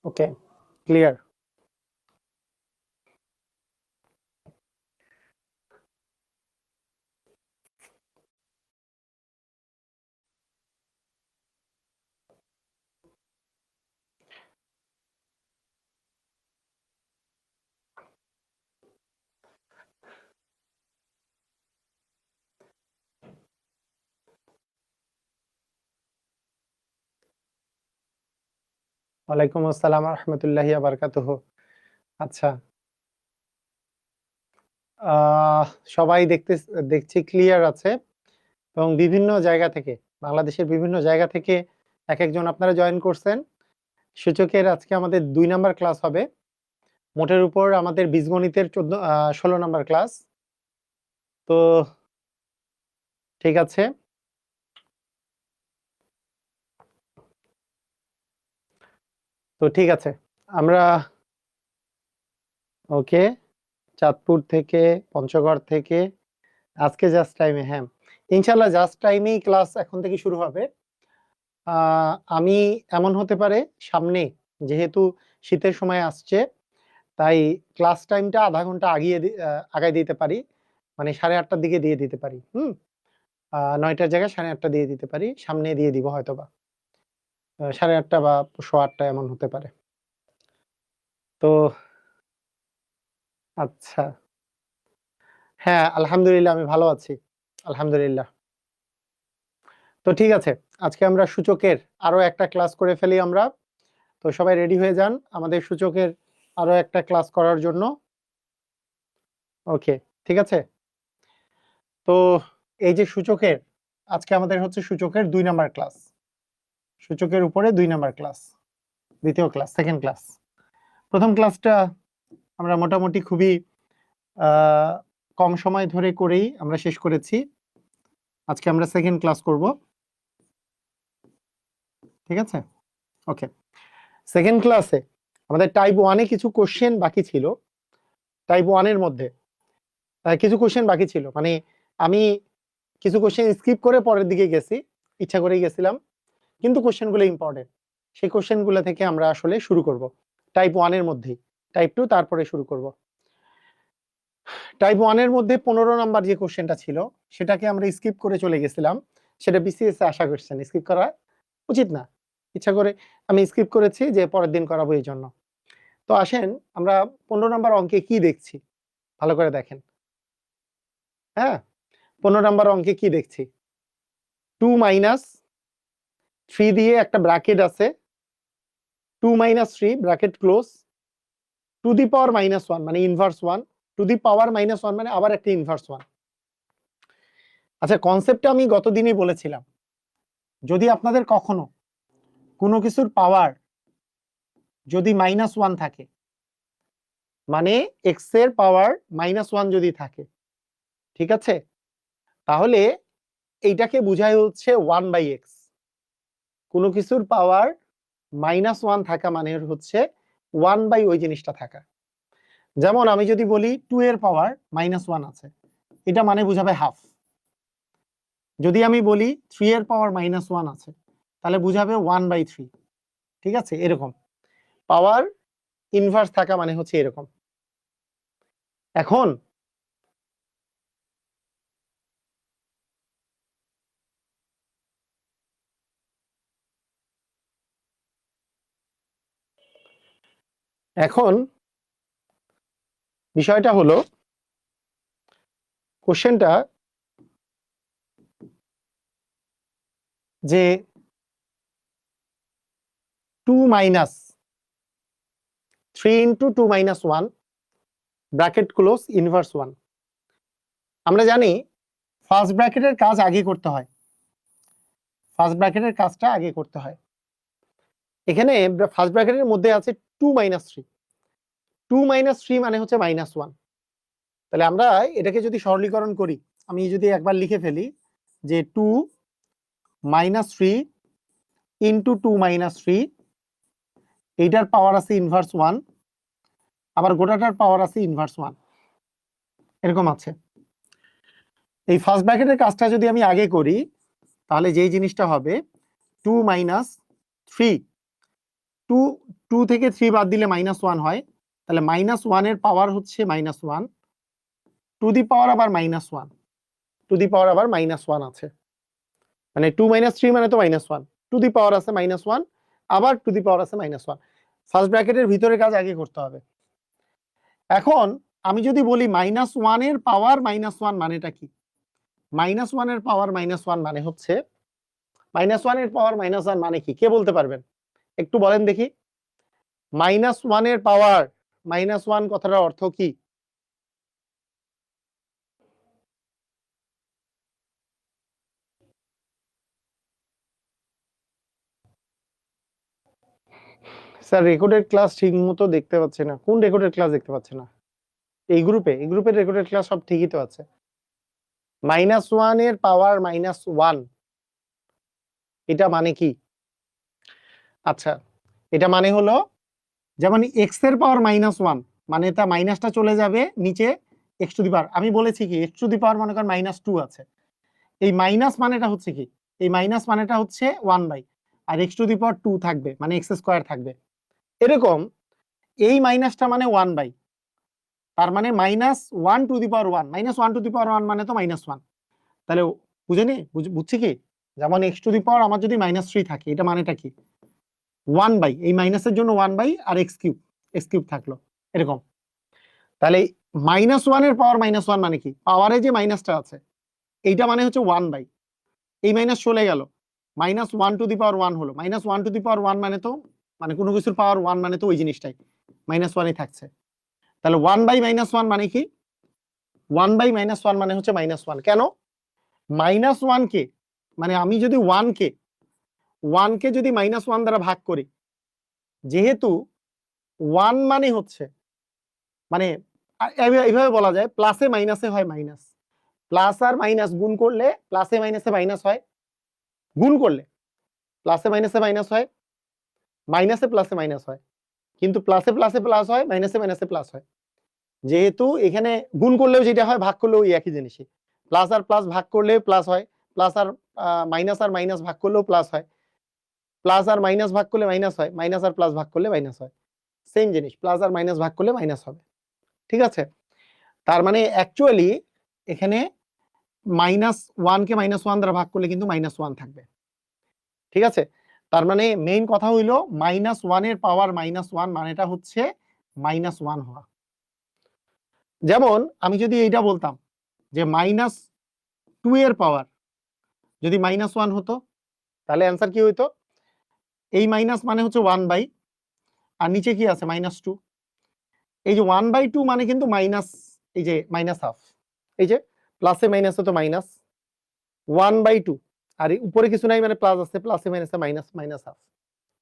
ওকে, clear. ওয়ালাইকুম আসসালাম রহমতুল্লাহি বারাকাতুহু। আচ্ছা, সবাই দেখছি ক্লিয়ার আছে এবং বিভিন্ন জায়গা থেকে, বাংলাদেশের বিভিন্ন জায়গা থেকে এক একজন আপনারা জয়েন করছেন। সূচকের আজকে আমাদের 2 নাম্বার ক্লাস হবে। মোটের উপর আমাদের বীজগণিতের 16 নাম্বার ক্লাস। তো ঠিক আছে, ঠিক আছে, আমরা ওকে চাঁদপুর থেকে, পঞ্চগড় থেকে আজকে জাস্ট টাইমে, হ্যাঁ ইনশাল্লাহ জাস্ট টাইমেই ক্লাস এখন থেকে শুরু হবে। আমি এমন হতে পারে সামনে, যেহেতু শীতের সময় আসছে, তাই ক্লাস টাইমটা আধা ঘন্টা আগায় দিতে পারি, মানে 8:30টার দিকে দিয়ে দিতে পারি। 9টার জায়গায় 8:30 দিয়ে দিতে পারি, সামনে দিয়ে দিব হয়তোবা 8:30 বা 8:15 এমন হতে পারে। তো আচ্ছা, হ্যাঁ আলহামদুলিল্লাহ আমি ভালো আছি, আলহামদুলিল্লাহ। তো ঠিক আছে, আজকে আমরা সূচকের আরো একটা ক্লাস করে ফেলি আমরা। তো সবাই রেডি হয়ে যান আমাদের সূচকের আরো একটা ক্লাস করার জন্য। ওকে, ঠিক আছে। তো এই যে সূচকের, আজকে আমাদের হচ্ছে সূচকের 2 নাম্বার ক্লাস, সূচকের উপরে 2 নাম্বার ক্লাস, দ্বিতীয় ক্লাস, সেকেন্ড ক্লাস। প্রথম ক্লাসটা আমরা মোটামুটি খুবই কম সময় ধরে করেই আমরা শেষ করেছি। আজকে আমরা সেকেন্ড ক্লাস করব, ঠিক আছে। ওকে, সেকেন্ড ক্লাসে আমাদের টাইপ 1-এ কিছু কোশ্চেন বাকি ছিল। টাইপ 1-এর মধ্যে কিছু কোশ্চেন বাকি ছিল, মানে আমি কিছু কোশ্চেন স্কিপ করে পরের দিকে গেছি, ইচ্ছা করেই গেছিলাম, কিন্তু কোশ্চেনগুলো ইম্পর্টেন্ট। সেই কোশ্চেনগুলো থেকে আমরা আসলে শুরু করব টাইপ 1-এর মধ্যেই। টাইপ 2 তারপরে শুরু করব। টাইপ 1-এর মধ্যে 15 নাম্বার যে কোশ্চেনটা ছিল সেটাকে আমরা স্কিপ করে চলে গেছিলাম। সেটা বিসিএস এ আশা করছেন, স্কিপ করা উচিত না, ইচ্ছা করে আমি স্কিপ করেছি যে পরের দিন করাবো এই জন্য। তো আসেন আমরা 15 নাম্বার অঙ্কে কি দেখছি, ভালো করে দেখেন। হ্যাঁ, 15 নাম্বার অঙ্কে কি দেখছি, 2 - 3 দিয়ে একটা ব্র্যাকেট আছে, 2 - 3 bracket close, two the power -1 মানে ইনভার্স 1, টু দি পাওয়ার -1 মানে আবার একটা ইনভার্স 1। আচ্ছা, কনসেপ্টটা আমি গতদিনই বলেছিলাম, যদি আপনাদের কখনো কোনো কিছুর পাওয়ার যদি -1 থাকে, মানে এক্স এর পাওয়ার -1 যদি থাকে, ঠিক আছে, তাহলে এইটাকে বুঝায় হচ্ছে 1/x। কোনো কিছুর পাওয়ার -1 থাকা মানে হচ্ছে 1/, ওই জিনিসটা থাকা। যেমন আমি যদি বলি 2 এর পাওয়ার -1 আছে, এটা মানে বুঝাবে হাফ। যদি আমি বলি 3 এর পাওয়ার -1 আছে, তাহলে বুঝাবে 1/3। ঠিক আছে, এরকম পাওয়ার ইনভার্স থাকা মানে হচ্ছে এরকম। এখন এখন বিষয়টা হলো, কোশ্চেনটা যে 2 - 3 × 2 - 1 ব্র্যাকেট ক্লোজ ইনভার্স 1। আমরা জানি ফার্স্ট ব্র্যাকেটের কাজ আগে করতে হয়, ফার্স্ট ব্র্যাকেটের কাজটা আগে করতে হয়। এখানে ফার্স্ট ব্র্যাকেটের মধ্যে আছে 2 - 3, 2 - 3 মানে হচ্ছে -1। তাহলে আমরা এটাকে যদি সরলীকরণ করি, আমি যদি একবার লিখে ফেলি যে 2 - 3 × 2 - 3, এইটার পাওয়ার আছে ইনভার্স 1, আবার গোটাটার পাওয়ার আছে ইনভার্স 1, এরকম আছে। এই ফার্স্ট ব্র্যাকেটের কাজটা যদি আমি আগে করি, তাহলে যেই জিনিসটা হবে 2 - 3 2 থেকে 3 বাদ দিলে -1 হয়, তাহলে -1 এর পাওয়ার হচ্ছে -1, টু দি পাওয়ার আবার -1, টু দি পাওয়ার আবার -1 আছে, মানে 2 - 3 মানে তো -1, টু দি পাওয়ার আছে -1, আবার টু দি পাওয়ার আছে -1। ফার্স্ট ব্র্যাকেটের ভিতরে কাজ আগে করতে হবে। এখন আমি যদি বলি -1 এর পাওয়ার -1 মানেটা কি? -1 এর পাওয়ার -1 মানে হচ্ছে, -1 এর পাওয়ার -1 মানে কি, কে বলতে পারবেন? একটু বলেন দেখি। -1 এর পাওয়ার -1 কথাটার অর্থ কি? স্যার রেকর্ডেড ক্লাস ঠিক মতো দেখতে পাচ্ছি না। কোন রেকর্ডেড ক্লাস দেখতে পাচ্ছি না? এই গ্রুপের রেকর্ডেড ক্লাস সব ঠিকই তো আছে। -1 এর পাওয়ার -1 এটা মানে কি? আচ্ছা, এটা মানে হলো, যেমন এক্স এর পাওয়ার -1 মানে তা মাইনাসটা চলে যাবে নিচে এক্স টু দি পাওয়ার। আমি বলেছি কি এক্স টু দি পাওয়ার মনে করেন -2 আছে, এই মাইনাস মানেটা হচ্ছে কি, এই মাইনাস মানেটা হচ্ছে 1/, আর এক্স টু দি পাওয়ার 2 থাকবে মানে এক্স স্কয়ার থাকবে। এরকম এই মাইনাসটা মানে 1/, তার মানে -1 two the power 1, -1 two the power 1 মানে তো -1। তাহলে বুঝেনি, বুঝছি কি, যেমন এক্স টু দি পাওয়ার আমার যদি -3 থাকে, এটা মানেটা কি, 1/, এই মাইনাসের জন্য 1/, আর এক্স কিউব থাকলো এরকম। তাহলে -1 এর পাওয়ার -1 মানে কি, পাওয়ারে যে মাইনাসটা আছে এইটা মানে হচ্ছে 1/, এই মাইনাস চলে গেল, -1 টু দি পাওয়ার 1 হলো, -1 টু দি পাওয়ার 1 মানে তো, মানে কোনো কিছুর পাওয়ার 1 মানে তো ওই জিনিসটাই -1ই থাকছে। তাহলে 1/-1 মানে কি, 1/-1 মানে হচ্ছে -1। কেন? -1 কে, মানে আমি যদি 1 কে যদি -1 দ্বারা ভাগ করি, যেহেতু 1 মানে হচ্ছে, মানে এইভাবে বলা যায় প্লাসে মাইনাসে হয় মাইনাস, প্লাস আর মাইনাস গুণ করলে প্লাসে মাইনাসে মাইনাস হয়, গুণ করলে প্লাসে মাইনাসে মাইনাস হয়, মাইনাসে প্লাসে মাইনাস হয়, কিন্তু প্লাসে প্লাসে প্লাস হয়, মাইনাসে মাইনাসে প্লাস হয়। যেহেতু এখানে গুণ করলেও যেটা হয় ভাগ করলেও ওই একই জিনিসই, প্লাস আর প্লাস ভাগ করলে প্লাস হয়, প্লাস আর মাইনাস ভাগ করলেও প্লাস হয়, প্লাস আর মাইনাস ভাগ করলে মাইনাস হয়, মাইনাস আর প্লাস ভাগ করলে মাইনাস হয়, সেম জিনিস, প্লাস আর মাইনাস ভাগ করলে মাইনাস হবে। ঠিক আছে, তার মানে অ্যাকচুয়ালি এখানে -1 কে -1 দ্বারা ভাগ করলে কিন্তু -1 থাকবে। ঠিক আছে, তার মানে মেইন কথা হইলো -1 এর পাওয়ার -1 মানেটা হচ্ছে -1 হওয়া। যেমন আমি যদি এইটা বলতাম যে -2 এর পাওয়ার যদি -1 হতো, তাহলে অ্যান্সার কি হইতো, এই মাইনাস মানে হচ্ছে 1/, আর নিচে কি আছে -2, এই যে 1/2 মানে কিন্তু মাইনাস, এই যে -1/2, এই যে প্লাসে মাইনাসে তো মাইনাস 1/2, আর উপরে কিছু নাই মানে প্লাস আছে, প্লাসে মাইনাসে মাইনাস -1/2।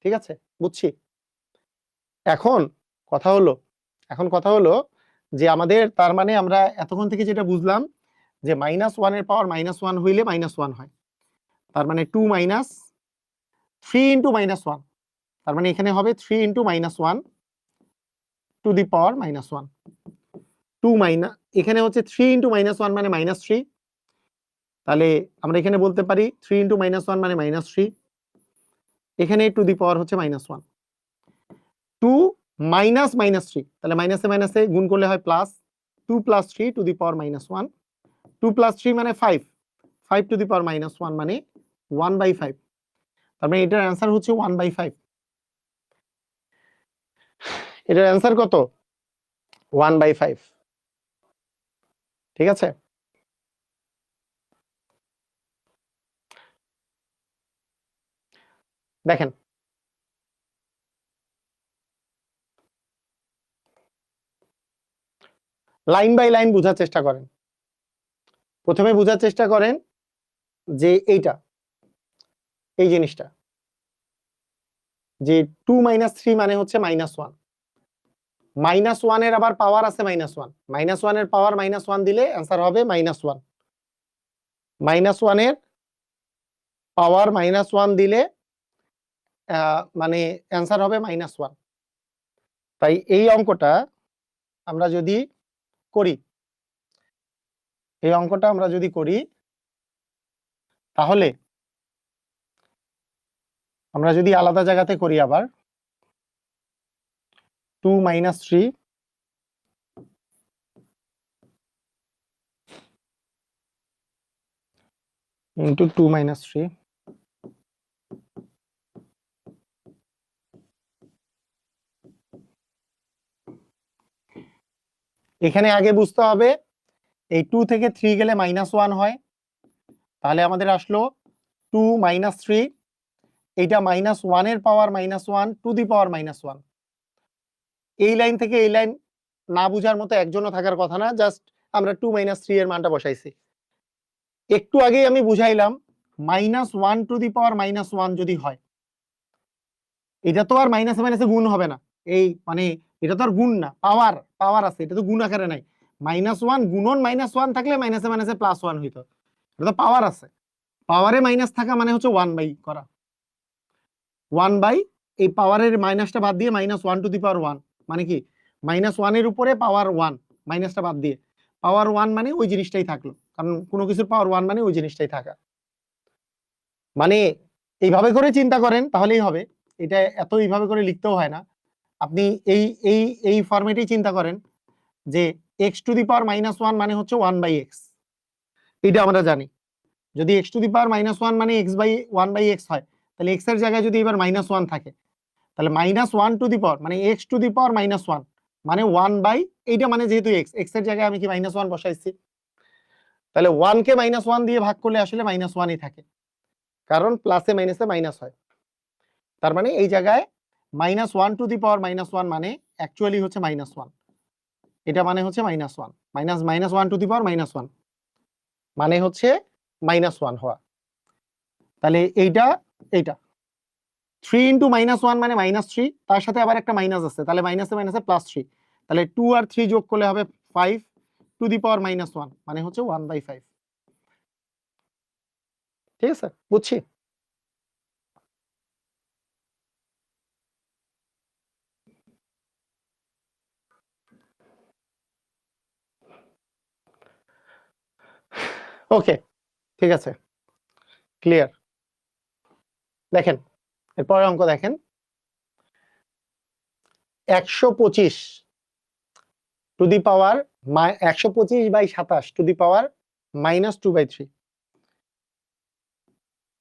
ঠিক আছে, বুঝছি। এখন কথা হলো যে আমাদের, তার মানে আমরা এতক্ষণ থেকে যেটা বুঝলাম যে -1 এর পাওয়ার -1 হইলে -1 হয়, তার মানে 2 - 3 × -1, তার মানে এখানে হবে 3 × -1 টু দি পাওয়ার -1, 2 এখানে হচ্ছে 3 × -1 মানে -3, তাহলে আমরা এখানে বলতে পারি 3 × -1 মানে -3, এখানে টু দি পাওয়ার হচ্ছে -1, 2 -3, তাহলে মাইনাসে মাইনাসে গুণ করলে হয় প্লাস, 2 + 3 টু দি পাওয়ার -1, 2 + 3 মানে 5, 5 টু দি পাওয়ার -1 মানে 1/5, তার মানে এটার অ্যান্সার হচ্ছে 1/5। এটার অ্যান্সার কত? 1/5। ঠিক আছে, দেখেন লাইন বাই লাইন বোঝার চেষ্টা করেন। প্রথমে বোঝার চেষ্টা করেন যে এইটা, এই জিনিসটা যে 2 - 3 মানে হচ্ছে -1, -1 এর আবার পাওয়ার আছে -1, -1 এর পাওয়ার -1 দিলে অ্যান্সার হবে -1, -1 এর পাওয়ার -1 দিলে মানে অ্যান্সার হবে -1। তাই এই অঙ্কটা আমরা যদি করি, তাহলে আমরা যদি আলাদা জায়গাতে করি আবার, 2 minus 3 into 2 minus 3 এখানে আগে বুঝতে হবে এই 2 থেকে 3 গেলে -1 হয়, তাহলে আমাদের আসলো 2 minus 3, এইটা -1 এর পাওয়ার -1 টু দি পাওয়ার -1। এই লাইন থেকে এই লাইন না বুঝার মতো একজনও থাকার কথা না, জাস্ট আমরা 2 minus 3 এর মানটা বসাইছি। একটু আগেই আমি বুঝাইলাম -1 টু দি পাওয়ার -1 যদি হয়, এটা তো আর মাইনাসে মাইনাসে গুণ হবে না, এই মানে এটা তো আর গুণ না, পাওয়ার পাওয়ার আছে, এটা তো গুণ আকারে নাই। -1 গুণন -1 থাকলে মাইনাসে মাইনাসে +1 হইতো, এটা তো পাওয়ার আছে, পাওয়ারে মাইনাস থাকা মানে হচ্ছে 1 বাই করা, 1 বাই এই পাওয়ারের মাইনাসটা বাদ দিয়ে -1 টু দি পাওয়ার 1 মানে কি -1 এর উপরে পাওয়ার 1 মাইনাসটা বাদ দিয়ে পাওয়ার 1 মানে ওই জিনিসটাই থাকলো, কারণ কোনো কিছুর পাওয়ার 1 মানে ওই জিনিসটাই থাকা। মানে এইভাবে করে চিন্তা করেন তাহলেই হবে, এটা এত এইভাবে করে লিখতেও হয় না। আপনি এই এই এই ফরম্যাটেই চিন্তা করেন যে x টু দি পাওয়ার -1 মানে হচ্ছে 1 বাই x, এটা আমরা জানি। যদি x টু দি পাওয়ার -1 মানে x বাই 1 বাই x হয়, তাহলে x এর জায়গায় যদি এবার -1 থাকে, তাহলে -1 টু দি পাওয়ার মানে x টু দি পাওয়ার -1 মানে 1 বাই, এইটা মানে যেহেতু x এর জায়গায় আমি কি -1 বসাইছি, তাহলে 1 কে -1 দিয়ে ভাগ করলে আসলে -1ই থাকে, কারণ প্লাসে মাইনাসে মাইনাস হয়। তার মানে এই জায়গায় -1 টু দি পাওয়ার -1 মানে অ্যাকচুয়ালি হচ্ছে -1, এটা মানে হচ্ছে -1 -1 টু দি পাওয়ার -1 মানে হচ্ছে -1 হওয়া। তাহলে এইটা 3 ইন্টু -1 মানে -3, তার সাথে আবার একটা মাইনাস আছে, তাহলে মাইনাসে মাইনাসে +3, তাহলে 2 আর 3 যোগ করলে হবে 5 টু দি পাওয়ার -1 মানে হচ্ছে 1/5। ঠিক আছে, বুঝছি। ওকে, ঠিক আছে, ক্লিয়ার। দেখেন এরপরের অঙ্ক দেখেন, 125 two the power 125/27 two the power -2/3,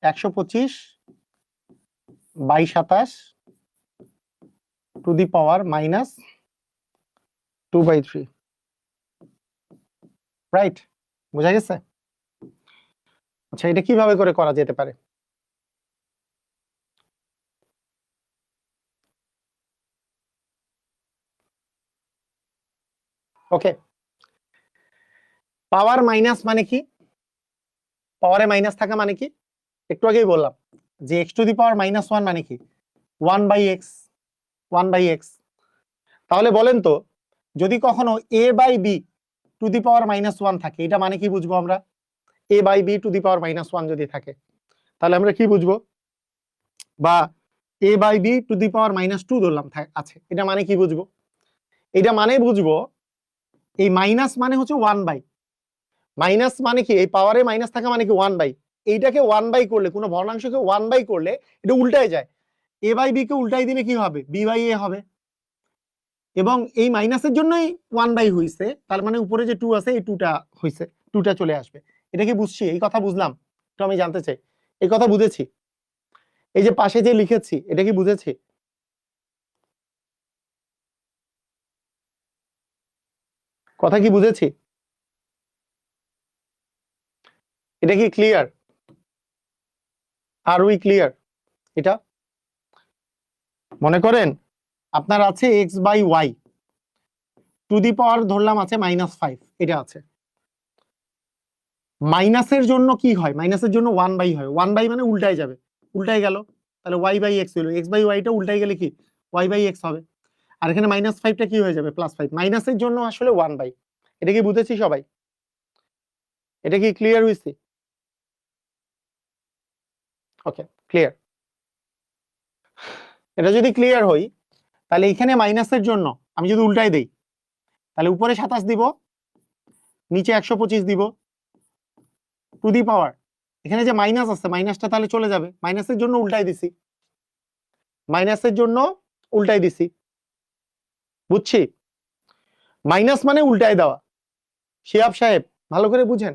125/27 two the power -2/3, right? বোঝা গেছে? আচ্ছা, এটা কিভাবে করে করা যেতে পারে? ওকে, পাওয়ার মাইনাস মানে কি? পাওয়ারে মাইনাস থাকা মানে কি? একটু আগেই বললাম যে x টু দি পাওয়ার -1 মানে কি 1/x। তাহলে বলেন তো, যদি কখনো a by b to the power -1 থাকে, এটা মানে কি বুঝবো আমরা? a by b to the power -1 যদি থাকে, তাহলে আমরা কি বুঝবো? বা a by b to the power -2 ধরলাম আছে, এটা মানে কি বুঝবো? এটা মানে বুঝবো এই মাইনাস মানে হচ্ছে 1 বাই, মাইনাস মানে কি এই পাওয়ারে মাইনাস থাকা মানে কি 1 বাই, এইটাকে 1 বাই করলে, কোনো ভগ্নাংশকে 1 বাই করলে এটা উল্টায় যায়, a বাই b কে উল্টাই দিলে কি হবে? b বাই a হবে, এবং এই মাইনাসের জন্যই 1 বাই হইছে, তার মানে উপরে যে 2 আছে এই 2টা হইছে, 2টা চলে আসবে। এটা কি বুঝছি? এই কথা বুঝলাম? তো আমি জানতে চাই এই কথা বুঝেছি? এই যে পাশে যে লিখেছি এটা কি বুঝেছি? কথা কি বুঝেছি? এটা কি ক্লিয়ার? R we clear? এটা মনে করেন আপনার আছে x/y টু দি পাওয়ার ধরলাম আছে -5, এটা আছে। মাইনাসের জন্য কি হয়? মাইনাসের জন্য 1 বাই হয়, 1 বাই মানে উল্টায় যাবে, উল্টায় গেল, তাহলে y/x হলো, x/y টা উল্টায় গেলে কি y/x হবে, আর এখানে -5টা কি হয়ে যাবে +5, মাইনাসের জন্য আসলে 1 বাই। এটা কি বুঝেছি সবাই? এটা কি ক্লিয়ার হইছে? ওকে, ক্লিয়ার। এটা যদি ক্লিয়ার হই, তাহলে এখানে মাইনাসের জন্য আমি যদি উল্টাই দেই, তাহলে উপরে 27 দিব, নিচে 125 দিব টু দি পাওয়ার, এখানে যে মাইনাস আছে মাইনাসটা তাহলে চলে যাবে, মাইনাসের জন্য উল্টাই দিছি, মাইনাসের জন্য উল্টাই দিছি, বুঝছি? মাইনাস মানে উল্টায় দেওয়া। শিহাব সাহেব ভালো করে বুঝেন,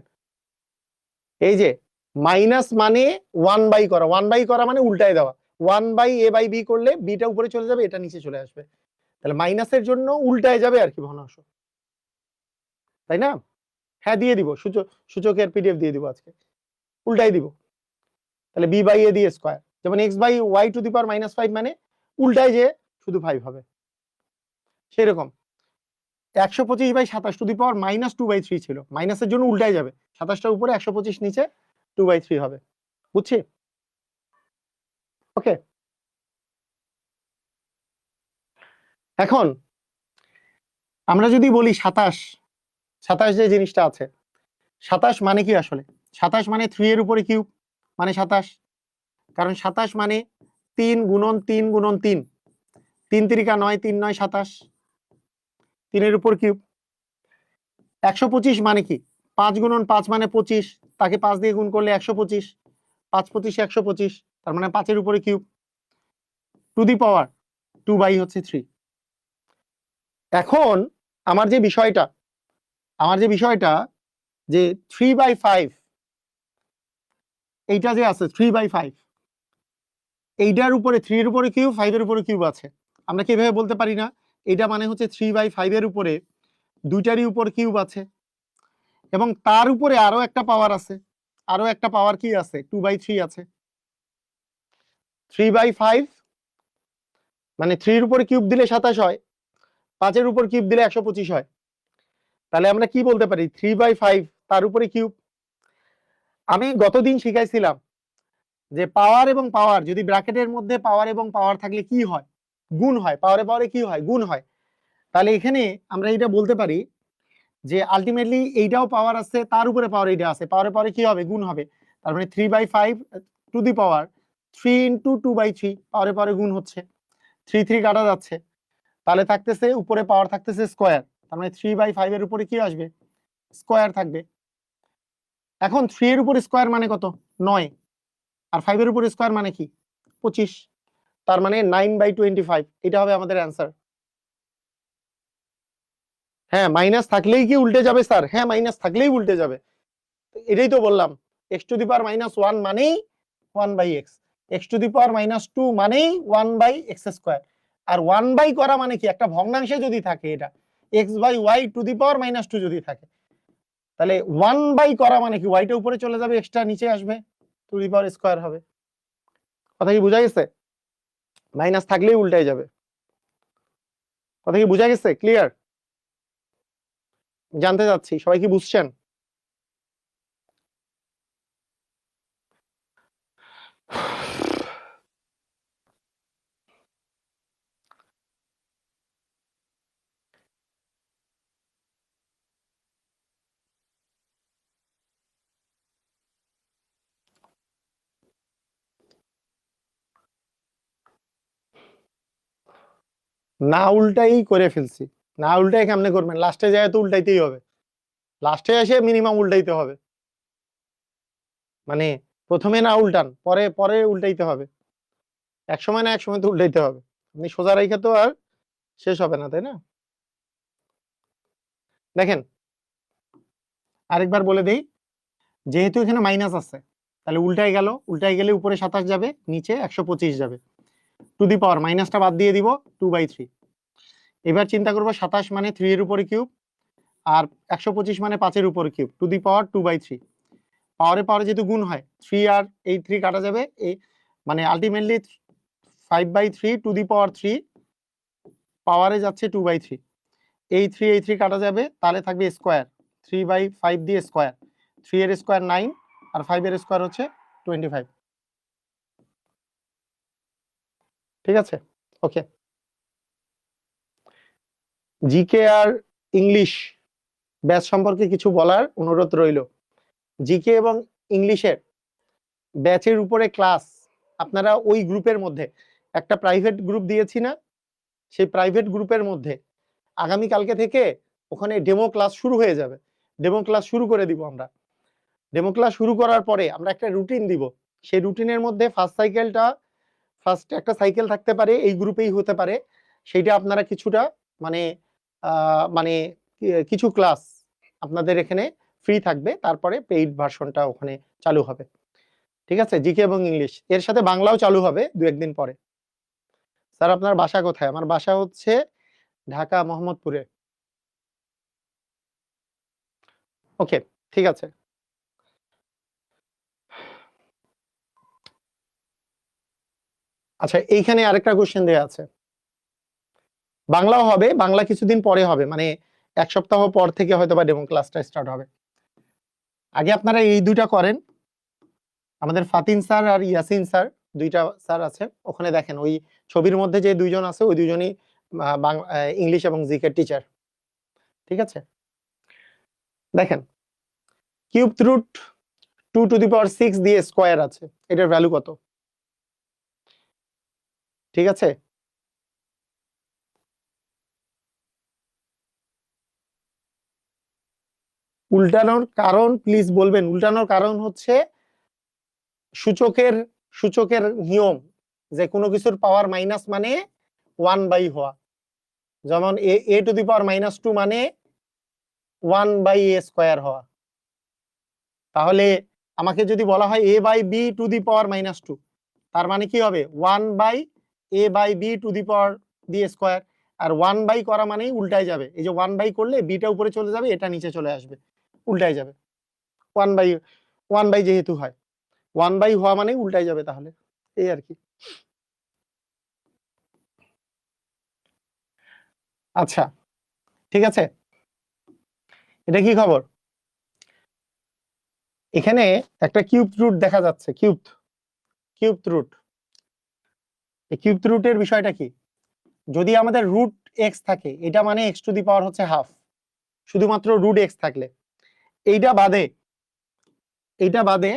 এই যে মাইনাস মানে 1/, করা 1/, মানে উল্টায় দেওয়া। 1/a/b করলে বিটা উপরে চলে যাবে, এটা নিচে চলে আসবে, তাহলে মাইনাসের জন্য উল্টায় যাবে আর কি ভগ্নাংশ, তাই না? হ্যাঁ দিয়ে দিব, সূচকের পিডিএফ দিয়ে দিব আজকে, উল্টাই দিব। তাহলে b/a দিয়ে স্কয়ার, যেমন x/y⁻5 মানে উল্টায় যে শুধু 5 হবে। সেরকম 125/27 ছিল, মাইনাসের জন্য উল্টায় যাবে, 27টা উপরে 125 নিচে 2/3 হবে। বুঝছি? ওকে, এখন আমরা যদি বলি 27 যে জিনিসটা আছে, 27 মানে কি আসলে? 27 মানে 3 এর উপরে কিউব মানে 27, কারণ 27 মানে 3 গুণন 3 গুণন 3, 3 3 9, 3 9 27, 3 এর উপর কিউব। 125 মানে কি? 5 গুণন 5 মানে 25, তাকে 5 দিয়ে গুণ করলে 125, 5 25 125, তার মানে 5 এর উপরে কিউব, টু দি পাওয়ার 2/3। এখন আমার যে বিষয়টা যে 3/5, এইটা যে আছে 3/5, এইটার উপরে 3 এর উপরে কিউব, 5 এর উপরে কিউব আছে, আমরা কি এভাবে বলতে পারি না এটা মানে হচ্ছে 3/5 এর উপরে দুইটারই উপর কিউব আছে, এবং তার উপরে আরো একটা পাওয়ার আছে, আরো একটা পাওয়ার কি আছে? 2/3 আছে। 3/5 মানে 3 এর উপরে কিউব দিলে 27 হয়, 5 এর উপর কিউব দিলে 125 হয়, তাহলে আমরা কি বলতে পারি? 3/5 তার উপরে কিউব। আমি গতদিন শিখাইছিলাম যে পাওয়ার এবং পাওয়ার যদি ব্র্যাকেটের মধ্যে পাওয়ার এবং পাওয়ার থাকলে কি হয়? গুণ হয়। পাওয়ারে পাওয়ারে কি হয়? গুণ হয়। তাহলে এখানে আমরা এটা বলতে পারি যে আলটিমেটলি এইটাও পাওয়ার আছে, তার উপরে পাওয়ার এইটা আছে, পাওয়ারে পাওয়ারে কি হবে? গুণ হবে। তার মানে 3/5 টু দি পাওয়ার 3 ইন্টু 2/3, পাওয়ারে পাওয়ারে গুণ হচ্ছে, 3 3 কাটা যাচ্ছে, তাহলে থাকতেছে উপরে পাওয়ার থাকতেছে স্কয়ার, তার মানে 3/5 এর উপরে কি আসবে? স্কয়ার থাকবে। এখন 3 এর উপর স্কয়ার মানে কত? 9, আর 5 এর উপর স্কয়ার মানে কি? 25, তার মানে 9/25, এটা হবে আমাদের অ্যান্সার। হ্যাঁ, মাইনাস থাকলেই কি উল্টে যাবে স্যার? হ্যাঁ, মাইনাস থাকলেই উল্টে যাবে, এটাই তো বললাম। x⁻−1 মানেই 1/x, x⁻−2 মানেই 1/x², আর 1/, করা মানে কি? একটা ভগ্নাংশে যদি থাকে এটা x/y⁻2 যদি থাকে, তাহলে 1/, করা মানে কি? ওয়াইটা উপরে চলে যাবে, এক্সট্রা নিচে আসবে, টু দি পাওয়ার স্কয়ার হবে। কথা কি বোঝা গেছে? মাইনাস থাকলেই উল্টাই যাবে। কথা কি বোঝা গেছে? ক্লিয়ার? জানতে চাচ্ছি সবাই কি বুঝছেন? না উল্টাই করে ফেলছি, না উল্টাই কেমনে করবেন? লাস্টে যায় তো উল্টাইতেই হবে, লাস্টে এসে মিনিমাম উল্টাইতে হবে, মানে প্রথমে না উল্টান, পরে পরে উল্টাইতে হবে, এক সময় না এক সময় তো উল্টাইতে হবে, আপনি সোজা রাইখা তো আর শেষ হবে না, তাই না? দেখেন আরেকবার বলে দেই, যেহেতু এখানে মাইনাস আছে তাহলে উল্টাই গেল, উল্টাই গেলে উপরে 27 যাবে, নিচে 125 যাবে, টু দি পাওয়ার মাইনাসটা বাদ দিয়ে দিব 2/3। এবার চিন্তা করবো 27 মানে 3 এর উপরে কিউব, আর 125 মানে 5 এর উপরে কিউব, টু দি পাওয়ার 2/3। পাওয়ারে পাওয়ারে যেহেতু গুণ হয়, 3 আর এই 3 কাটা যাবে, এই মানে আলটিমেটলি 5/3 টু দি পাওয়ার 3, পাওয়ারে যাচ্ছে 2/3, এই 3 কাটা যাবে, তাহলে থাকবে স্কয়ার, 3/5 দিয়ে স্কয়ার, 3 এর স্কয়ার 9, আর 5 এর স্কয়ার হচ্ছে 25। ঠিক আছে, ওকে। জিকে আর ইংলিশ ব্যাচ সম্পর্কে কিছু বলার অনুরোধ রইল। জিকে এবং ইংলিশের ব্যাচের উপরে ক্লাস আপনারা ওই গ্রুপের মধ্যে, একটা প্রাইভেট গ্রুপ দিয়েছি না, সেই প্রাইভেট গ্রুপের মধ্যে আগামী কালকে থেকে ওখানে ডেমো ক্লাস শুরু হয়ে যাবে, ডেমো ক্লাস শুরু করে দিব আমরা। ডেমো ক্লাস শুরু করার পরে আমরা একটা রুটিন দিব, সেই রুটিনের মধ্যে ফার্স্ট একটা সাইকেল থাকতে পারে, এই গ্রুপেই হতে পারে, সেটা আপনারা কিছুটা মানে মানে কিছু ক্লাস আপনাদের এখানে ফ্রি থাকবে, তারপরে পেইড ভার্সনটা ওখানে চালু হবে। ঠিক আছে, জিকে এবং ইংলিশ, এর সাথে বাংলাও চালু হবে 2-1 দিন পরে। স্যার আপনার বাসা কোথায়? আমার বাসা হচ্ছে ঢাকা মোহাম্মদপুরে। ওকে, ঠিক আছে। আচ্ছা, এইখানে আরেকটা কোশ্চেন দেয়া আছে, বাংলাও হবে, বাংলা কিছুদিন পরে হবে, মানে 1 সপ্তাহ পর থেকে হয়তো বা ডেমো ক্লাসটা স্টার্ট হবে। আগে আপনারা এই দুইটা করেন, আমাদের ফাতিন স্যার আর ইয়াসিন স্যার, দুইটা স্যার আছে ওখানে, দেখেন ওই ছবির মধ্যে যে দুইজন আছে ওই দুইজনই ইংলিশ এবং জিকে টিচার। ঠিক আছে, দেখেন কিউব রুট 2⁶ দিয়ে স্কোয়ার আছে, এটার ভ্যালু কত? ঠিক আছে, উল্টানোর কারণ প্লিজ বলবেন। উল্টানোর কারণ হচ্ছে সূচকের সূচকের নিয়ম, যে কোনো কিছুর পাওয়ার মাইনাস মানে 1 বাই হওয়া, যেমন a⁻² মানে 1/a² হওয়া। তাহলে আমাকে যদি বলা হয় a/b⁻², তার মানে কি হবে 1/a/b² আর 1 বাই করা মানেই উল্টায় যাবে, এই যে 1 বাই করলে বিটা উপরে চলে যাবে, এটা নিচে চলে আসবে, উল্টায় যাবে। 1/1 যেহেতু হয়, 1 বাই হওয়া মানেই উল্টায় যাবে, তাহলে এই আর কি। আচ্ছা, ঠিক আছে, এটা কি খবর? এখানে একটা কিউব রুট দেখা যাচ্ছে, কিউব রুট। এই কিউব রুটের বিষয়টা কি? যদি আমাদের রুট এক্স থাকে, এটা মানে x⁻² হচ্ছে হাফ, শুধুমাত্র রুট এক্স থাকলে। এইটা বাদে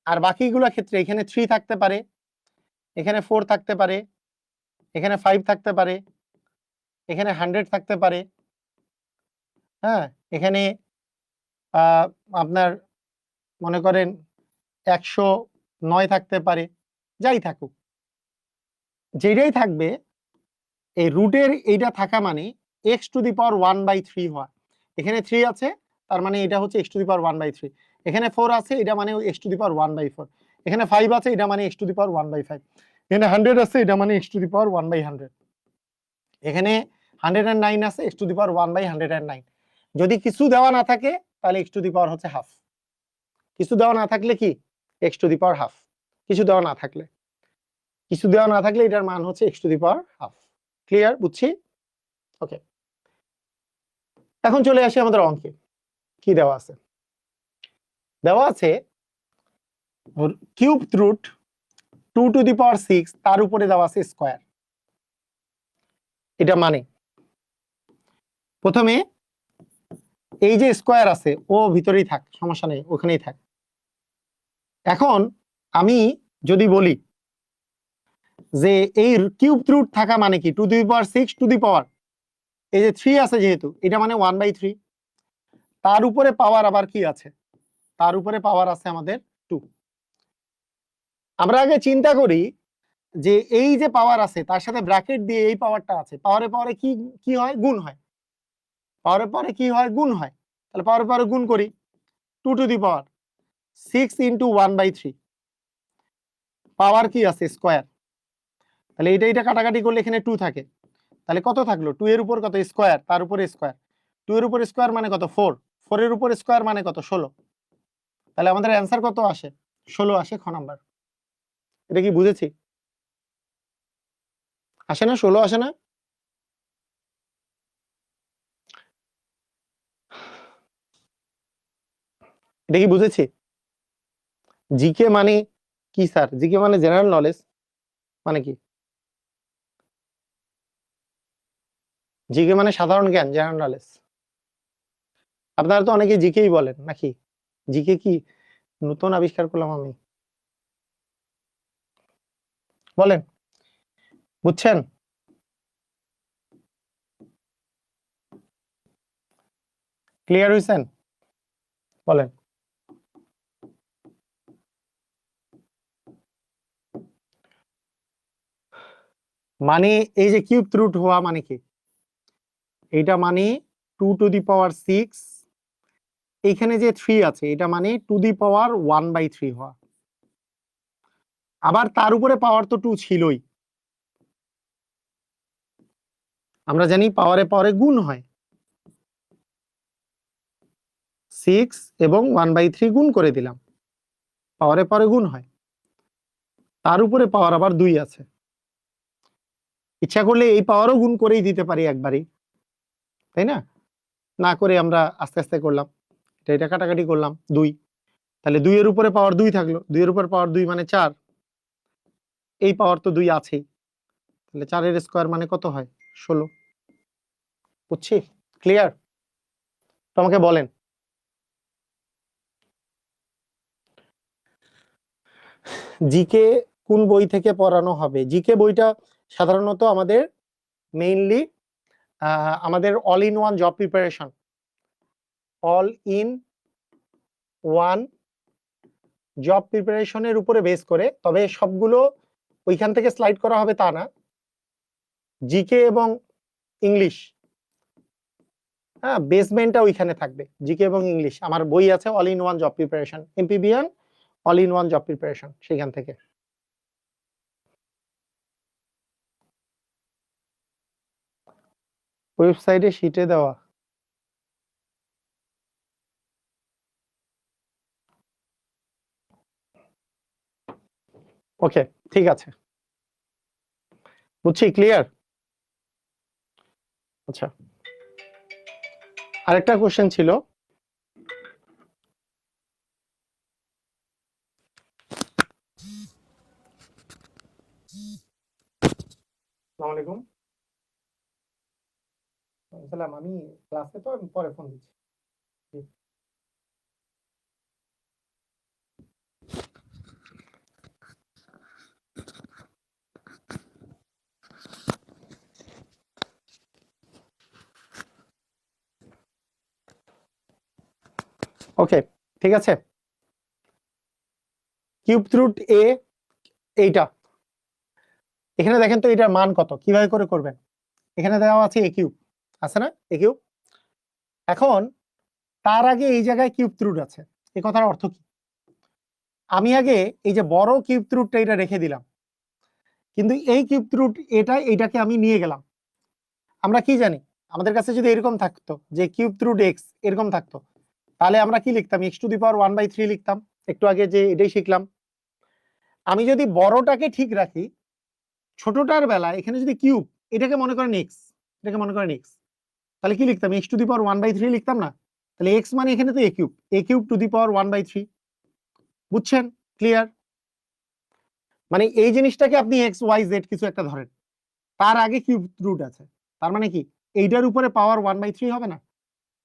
আর বাকিগুলো ক্ষেত্রে এখানে 3 থাকতে পারে, এখানে 4 থাকতে পারে, এখানে 5 থাকতে পারে, এখানে 100 থাকতে পারে, হ্যাঁ, এখানে আপনার মনে করেন 109 থাকতে পারে, যাই থাকুক, যেটাই থাকবে, এই রুটের এইটা থাকা মানে x⁻1/3 হওয়া। এখানে 3 আছে, তার মানে এটা হচ্ছে x⁻1/3। এখানে 4 আছে, এটা মানে x⁻1/4। এখানে 5 আছে, এটা মানে x⁻1/5। এখানে 100 আছে, এটা মানে x⁻1/100। এখানে 109 আছে, x⁻1/109। যদি কিছু দেওয়া না থাকে তাহলে x⁻, হচ্ছে হাফ। কিছু দেওয়া না থাকলে কি x⁻, কিছু দেওয়া না থাকলে, এটার মান হচ্ছে x⁻²। ক্লিয়ার? বুঝছি? ওকে, এখন চলে আসি আমাদের অঙ্কে। কি দেওয়া আছে? দেওয়া আছে কিউব রুট 2⁶, তার উপরে দেওয়া আছে স্কোয়ার। এটা মানে প্রথমে এই যে স্কোয়ার আছে ও ভিতরেই থাক, সমস্যা নেই, ওখানেই থাক। এখন আমি যদি বলি যে এই কিউব রুট থাকা মানে কি 2⁶, এই যে 3 আছে যেহেতু, এটা মানে 1/3। তার উপরে পাওয়ার আবার কি আছে? তার উপরে পাওয়ার আছে আমাদের 2। আমরা আগে চিন্তা করি যে এই যে পাওয়ার আছে তার সাথে ব্র্যাকেট দিয়ে এই পাওয়ারটা আছে, পাওয়ারে কি কি হয়? গুণ হয়। পাওয়ারে কি হয়? গুণ হয়। তাহলে পাওয়ারে গুণ করি, 2⁶ ইন্টু 1/3। পাওয়ার কি আছে? স্কোয়ার। তাহলে এটা কাটাকাটি করলে এখানে 2 থাকে, তাহলে কত থাকলো? 2 এর উপর কত? স্কোয়ার, তার উপরে স্কোয়ার। 2 এর উপর স্কোয়ার মানে কত? 4। 4 এর উপর স্কোয়ার মানে কত? 16। তাহলে আমাদের অ্যান্সার কত আসে? 16 আসে, খ নাম্বার। এটা কি বুঝেছি? আসে না? 16 আসে না? এটা কি বুঝেছি? জিকে মানে কি স্যার? জিকে মানে জেনারেল নলেজ মানে কি? জিকে মানে সাধারণ জ্ঞান, জেনারেল নলেজ। আপনারা তো অনেকে জিকেই বলেন নাকি? জিকে কি নতুন আবিষ্কার করলাম আমি? বলেন, বুঝছেন? ক্লিয়ার হইছেন? বলেন। মানে এই যে কিউব রুট হওয়া মানে কি? এইটা মানে 2 টু দি পাওয়ার 6, এইখানে যে 3 আছে এটা মানে 2 দি পাওয়ার 1/3 হওয়া, আবার তার উপরে পাওয়ার তো 2 ছিলই, আমরা জানি পাওয়ারে পাওয়ারে গুণ হয়, 6 এবং 1/3 গুণ করে দিলাম, পাওয়ারে পাওয়ারে গুণ হয়, তার উপরে পাওয়ার আবার 2 আছে, ইচ্ছা করলে এই পাওয়ারও গুণ করেই দিতে পারি একবারই, তাই না? না করে আমরা আস্তে আস্তে করলাম, এটা কাটাকাটি করলাম 2, তাহলে 2 এর উপরে পাওয়ার 2 থাকলো, 2 এর উপর পাওয়ার 2 মানে 4, এই পাওয়ার তো 2 আছেই, তাহলে 4 এর স্কয়ার মানে কত হয়? 16। বুঝছি? ক্লিয়ার? তো আমাকে বলেন জিকে কোন বই থেকে পড়ানো হবে? জিকে বইটা সাধারণত আমাদের মেইনলি আমাদের all in one job preparation, all in one job প্রিপারেশনের উপরে বেস করে, তবে সবগুলো ওইখান থেকে স্লাইড করা হবে তা না, জিকে এবং ইংলিশ, হ্যাঁ বেসমেন্টটা ওইখানে থাকবে, জিকে এবং ইংলিশ। আমার বই আছে all in one job preparation, MPBN all in one job preparation, সেখান থেকে। ওয়েবসাইটে শিটে দেওয়া, ওকে ঠিক আছে, বুঝছি, ক্লিয়ার। আচ্ছা, আরেকটা কোশ্চেন ছিল, আসসালামু আলাইকুম। সালাম, আমি ক্লাসে তো, আমি পরে ফোন দিচ্ছি। ওকে ঠিক আছে, কিউব রুট এ, এইটা এখানে দেখেন তো এটার মান কত, কিভাবে করে করবেন? এখানে দেওয়া আছে এ কিউব, আছে না এ কিউব? এখন তার আগে এই জায়গায় কিউব রুট আছে, এই কথার অর্থ কি? আমি আগে এই যে বড় কিউব রুটটা এটা রেখে দিলাম, কিন্তু এই কিউব রুট এইটাকে আমি নিয়ে গেলাম। আমরা কি জানি, আমাদের কাছে যদি এরকম থাকতো যে কিউব রুট এক্স এরকম থাকতো, তাহলে আমরা কি লিখতাম? এক্স টু দি পাওয়ার 1/3 লিখতাম, একটু আগে যে এটাই শিখলাম। আমি যদি বড়টাকে ঠিক রাখি, ছোটটার বেলা এখানে যদি কিউব, এটাকে মনে করেন এক্স, এটাকে মনে করেন এক্স, তাহলে কি লিখতাম? এক্স টু দি পাওয়ার 1/3 লিখতাম না? তাহলে এক্স মানে এখানে তো এ কিউব টু দি পাওয়ার 1/3, বুঝছেন? ক্লিয়ার? মানে এই জিনিসটাকে আপনি এক্স ওয়াই জেড কিছু একটা ধরেন, তার আগে কিউব রুট আছে, তার মানে কি এইটার উপরে পাওয়ার 1/3 হবে না?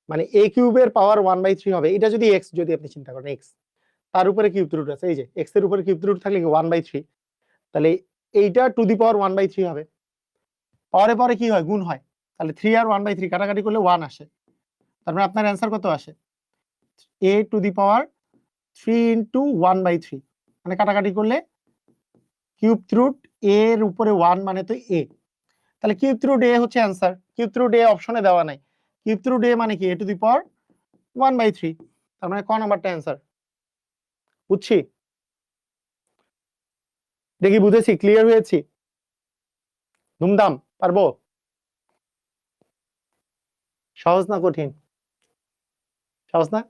মানে এ কিউবের পাওয়ার 1/3 হবে, এটা যদি এক্স, যদি আপনি চিন্তা করেন এক্স, তার উপরে কিউব রুট আছে, এই যে এক্স এর উপরে কিউব রুট থাকলে 1/3, তাহলে এইটা টু দি পাওয়ার 1/3 হবে। পাওয়ারে পরে কি হয়? গুণ হয়, তাহলে 3 আর 1/3 কাটাকাটি করলে 1 আসে, তার মানে আপনার অ্যান্সার কত আসে? এ টু দি পাওয়ার 3 ইন্টু 1/3, মানে কাটাকাটি করলে কিউব রুট এর উপরে 1 মানে তো এ, তাহলে কিউব রুট এ হচ্ছে অ্যান্সার। কিউব রুট এ অপশনে দেওয়া নাই, কিউব রুট এ মানে কি? এ টু দি পাওয়ার 1/3, তার মানে ক নাম্বারটা অ্যান্সার। বুঝছি? দেখি বুঝেছি, ক্লিয়ার হয়েছি? ধুমধাম, পারবো? সহজ না কঠিন? সহজ না?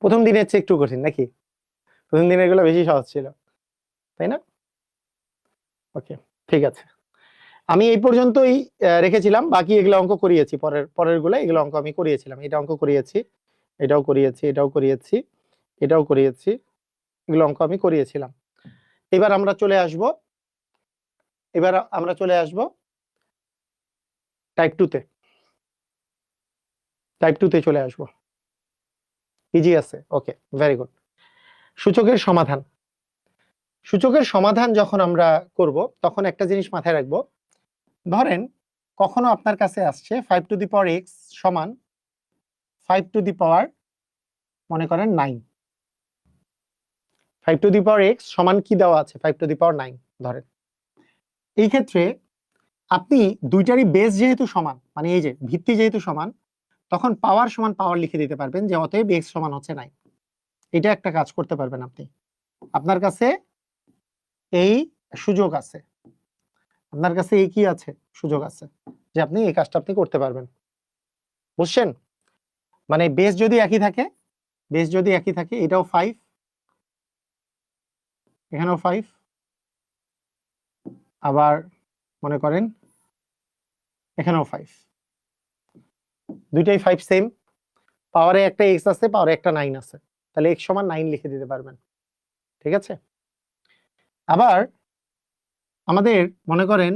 প্রথম দিনের চেয়ে একটু কঠিন নাকি? প্রথম দিনের গুলো বেশি সহজ ছিল, তাই না? ওকে ঠিক আছে, আমি এই পর্যন্তই রেখেছিলাম, বাকি এগুলো অঙ্ক করিয়েছি, পরের গুলো এগুলো অঙ্ক আমি করিয়েছিলাম, এটা অঙ্ক করিয়েছি, এটাও করিয়েছি, এটাও করিয়েছি, এটাও করিয়েছি, এগুলো অঙ্ক আমি করিয়েছিলাম। এবার আমরা চলে আসব, টাইপ 2 তে, টাইপ 2 তে চলে আসব। ইজি আছে, ওকে ভেরি গুড। সূচকের সমাধান, সূচকের সমাধান যখন আমরা করব তখন একটা জিনিস মাথায় রাখবো, ধরেন কখনো আপনার কাছে আসছে 5 টু দি পাওয়ার এক্স সমান 5 টু দি পাওয়ার মনে করেন 9, 5 টু দি পাওয়ার এক্স সমান কি দেওয়া আছে? 5 টু দি পাওয়ার 9 ধরেন। এই ক্ষেত্রে আপনি দুইটারই বেস যেহেতু সমান, মানে এই যে ভিত্তি যেহেতু সমান, তখন পাওয়ার সমান পাওয়ার লিখে দিতে পারবেন যে অতএব x সমান হচ্ছে 9। এটা একটা কাজ করতে পারবেন আপনি, আপনার কাছে এই সুযোগ আছে, আপনার কাছে এই কি আছে, সুযোগ আছে যে আপনি এই কাজটা আপনি করতে পারবেন। বুঝছেন? মানে বেস যদি একই থাকে, বেস যদি একই থাকে, এটাও 5, এখানেও 5, আবার মনে করেন এখানেও 5, দুইটাই 5 সেম, পাওয়ারে একটা x আছে, পাওয়ারে একটা 9 আছে, তাহলে x সমান 9 লিখে দিতে পারবেন। ঠিক আছে? আবার আমাদের মনে করেন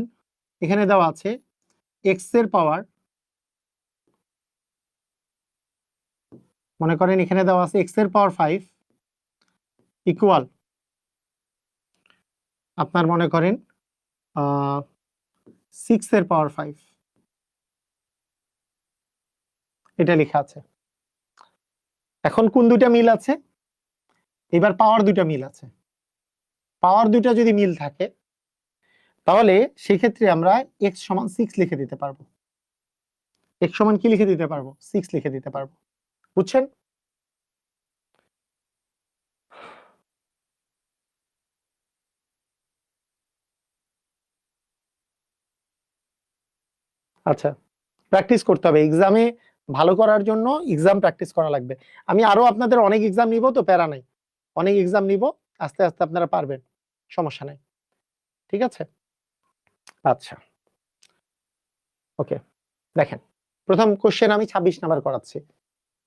এখানে দেওয়া আছে x এর পাওয়ার, মনে করেন এখানে দেওয়া আছে x এর পাওয়ার 5 ইকুয়াল আপনার মনে করেন 6 এর পাওয়ার 5, এটা লেখা আছে। এখন কোন দুইটা মিল আছে? এবার পাওয়ার দুইটা মিল আছে। পাওয়ার দুইটা যদি মিল থাকে তাহলে সেই ক্ষেত্রে আমরা x সমান 6 লিখে দিতে পারবো। x সমান কি লিখে দিতে পারবো? 6 লিখে দিতে পারবো। বুঝছেন? আচ্ছা, প্র্যাকটিস করতে হবে এক্সামে ভালো করার জন্য, এক্সাম প্র্যাকটিস করা লাগবে। আমি আরো আপনাদের অনেক এক্সাম নিব, তো প্যারা নাই, অনেক এক্সাম নিব, আস্তে আস্তে আপনারা পারবেন, সমস্যা নাই। ঠিক আছে? আচ্ছা, ওকে, দেখেন প্রথম কোশ্চেন আমি 26 নাম্বার করাচ্ছি,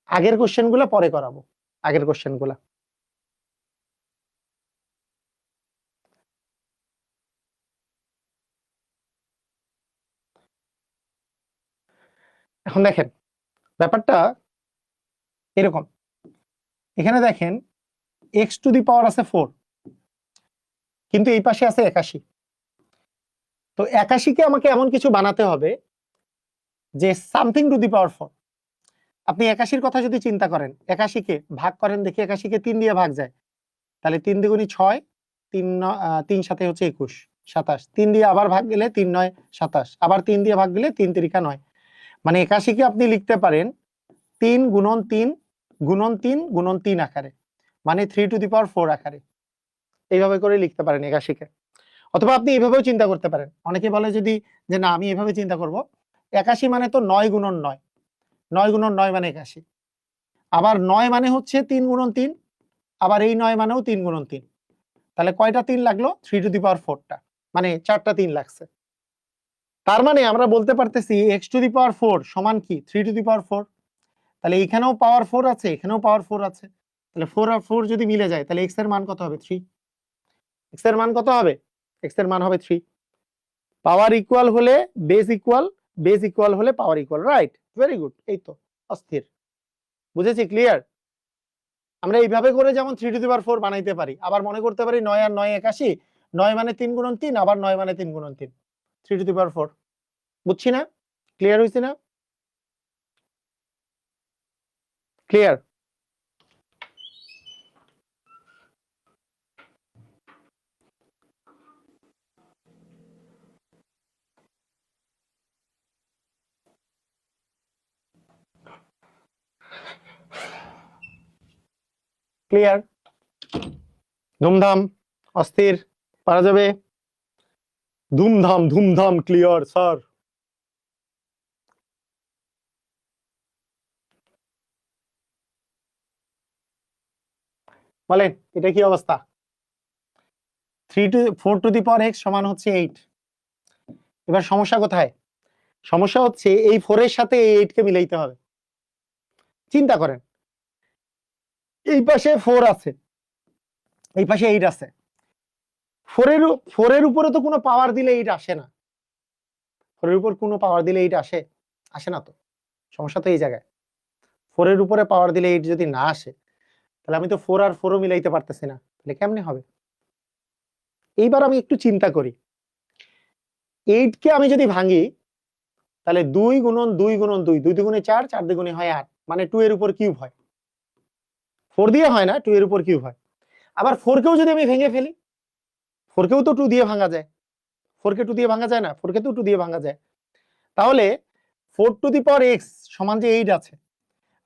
আগের কোশ্চেনগুলো পরে করাবো। আগের কোশ্চেনগুলো এখন দেখেন, ব্যাপারটা এরকম। এখানে দেখেন x টু দি পাওয়ার আছে 4, কিন্তু এই পাশে আছে 81। তো 81 কে আমাকে এমন কিছু বানাতে হবে যে সামথিং টু দি পাওয়ার 4। আপনি 81 কথা যদি চিন্তা করেন, 81 কে ভাগ করেন দেখি, 81 কে 3 দিয়ে ভাগ যায়, তাহলে 3 দ্বিগুণী 6, 3 সাথে হচ্ছে 21, 27, 3 দিয়ে আবার ভাগ গেলে 3 9 27, আবার 3 দিয়ে ভাগ গেলে 3 3 9। মানে 81 কে আপনি লিখতে পারেন 3 গুণন 3 গুণন 3 গুণন 3 আকারে, মানে 3 টু দি পাওয়ার 4 আকারে, এইভাবে করে লিখতে পারেন 81 কে। অথবা আপনি এইভাবেও চিন্তা করতে পারেন, অনেকে বলে যদি যে না আমি এভাবে চিন্তা করব, 81 মানে তো 9 গুণন 9, 9 গুণন 9 মানে 81, আবার 9 মানে হচ্ছে 3 গুণন 3, আবার এই 9 মানেও 3 গুণন 3, তাহলে কয়টা 3 লাগলো? 3 টু দি পাওয়ার 4টা, মানে 4টা 3 লাগছে। তার মানে আমরা বলতে পারতেছি x টু দি পাওয়ার 4 সমান কি? 3 টু দি পাওয়ার 4। তাহলে এখানেও পাওয়ার 4 আছে, এখানেও পাওয়ার 4 আছে, তাহলে 4 আর 4 যদি মিলে যায় তাহলে x এর মান কত হবে? 3। x এর মান কত হবে? x এর মান হবে 3। পাওয়ার ইকুয়াল হলে বেস ইকুয়াল, বেস ইকুয়াল হলে পাওয়ার ইকুয়াল, রাইট? ভেরি গুড, এই তো অস্থির। বুঝেছি? ক্লিয়ার? আমরা এইভাবে করে যেমন 3 টু দি পাওয়ার 4 বানাইতে পারি, আবার মনে করতে পারি 9 আর 9 81, 9 মানে 3 গুণন 3, আবার 9 মানে 3 গুণন 3, 3 টু দি পাওয়ার 4। বুঝছি না? ক্লিয়ার হইছে না? ক্লিয়ার? ক্লিয়ার? ধুমধাম, অস্থির, পারা যাবে? ধুমধাম ধুমধাম, ক্লিয়ার স্যার। বলেন এটা কি অবস্থা? 4 টু দি পাওয়ার x সমান হচ্ছে 8। এবার সমস্যা কোথায়? সমস্যা হচ্ছে এই 4 এর সাথে এই 8 কে মিলাইতে হবে। চিন্তা করেন, এই পাশে 4 আছে, এই পাশে 8 আছে, 4 এর উপরে তো কোনো পাওয়ার দিলে 8 আসে না। 4 এর উপর কোনো পাওয়ার দিলে 8 আসে? আসে না তো। সমস্যা তো এই জায়গায়। 4 এর উপরে পাওয়ার দিলে 8 যদি না আসে, তাহলে আমি তো 4 আর 4 ও মিলাইতে পারতেছি না, তাহলে কেমনে হবে? এইবার আমি একটু চিন্তা করি, 8 কে আমি যদি ভাঙি তাহলে 2 গুণন 2 গুণন 2, 2 দুগুণে 4, 4 দুগুণে হয় 8, মানে 2 এর উপর কিউব হয়। 4 দিয়ে হয় না, 2 এর উপর কিউব হয়। আবার 4 কেও যদি আমি ভেঙে ফেলি, 4 কেও তো 2 দিয়ে ভাঙা যায়, 4 কে 2 দিয়ে ভাঙা যায় না? 4 কে তো 2 দিয়ে ভাঙা যায়। তাহলে 4 টু দি পাওয়ার x সমান যে 8 আছে,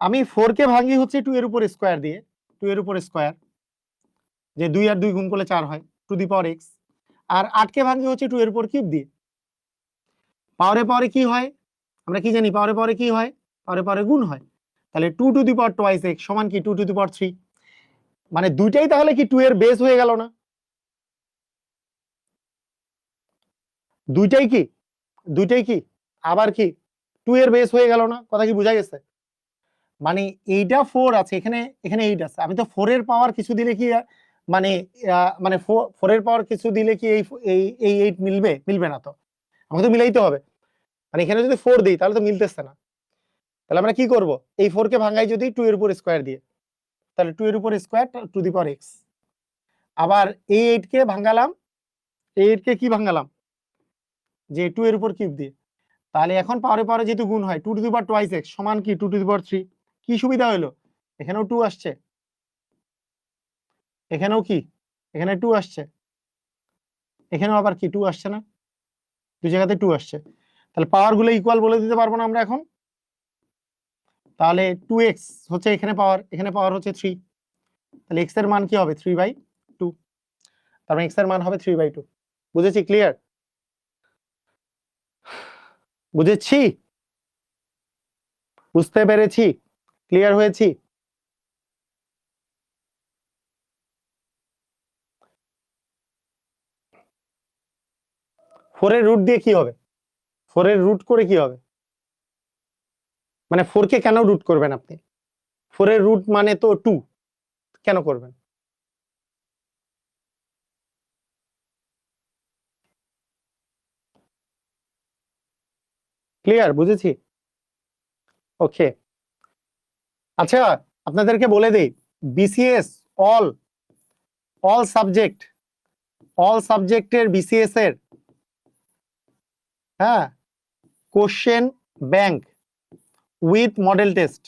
আমি 4 কে ভাঙি হচ্ছে 2 এর উপর স্কয়ার দিয়ে, 2 এর উপর স্কয়ার, যে 2 আর 2 গুণ করলে 4 হয়, টু দি পাওয়ার x। আর 8 কে ভাঙি হচ্ছে 2 এর উপর কিউব দিয়ে। পাওয়ারে পাওয়ারে কি হয়? আমরা কি জানি পাওয়ারে পাওয়ারে কি হয়? পাওয়ারে পাওয়ারে গুণ হয়। তাহলে 2 to the power twice x সমান কি 2 টু দি পাওয়ার 3। মানে দুইটাই তাহলে কি 2 এর বেস হয়ে গেল না? দুইটাই কি? দুইটাই কি আবার কি 2 এর বেস হয়ে গেল না? কথা কি বোঝা গেছে? মানে এইটা 4 আছে, এখানে এখানে 8 আছে, আমি তো 4 এর পাওয়ার কিছু দিলে কি মানে মানে 4 এর পাওয়ার কিছু দিলে কি এই 8 মিলবে? মিলবে না তো, আমাকে তো মিলাইতে হবে। মানে এখানে যদি 4 দিই তাহলে তো মিলতেছে না। তাহলে আমরা কি করব? এই 4 কে ভাঙাই যদি 2 এর উপর স্কয়ার দিয়ে, তাহলে 2 এর উপর square to the power x। আবার এই 8 কে ভাঙালাম, এই 8 কে কি ভাঙালাম? যে 2 এর উপর কিউব দিয়ে। তাহলে এখন পাওয়ারে পাওয়ারে যেহেতু গুণ হয় 2 to the power twice x সমান কি 2 টু দি পাওয়ার 3। কি সুবিধা হলো? এখানেও 2 আসছে, এখানেও কি এখানে 2 আসছে, এখানেও আবার কি 2 আসছে না? দুই জায়গাতে 2 আসছে। তাহলে পাওয়ার গুলো ইকুয়াল বলে দিতে পারবো না আমরা এখন? তাহলে 2x হচ্ছে এখানে পাওয়ার হচ্ছে 3। তাহলে x এর মান কি হবে? 3/2। তার মানে x এর মান হবে 3/2। বুঝেছি? ক্লিয়ার? বুঝেছি? বুঝতে পেরেছি? ক্লিয়ার হয়েছি? ফোর এর রুট দিয়ে কি হবে? 4 এর রুট করে কি হবে? মানে 4 কে কেন রুট করবেন আপনি? 4 এর রুট মানে তো 2, কেন করবেন? ক্লিয়ার? বুঝেছি? ওকে। আচ্ছা, আপনাদেরকে বলে দেই, BCS all all subject all সাবজেক্টের বিসিএস এর, হ্যাঁ, question bank with model test,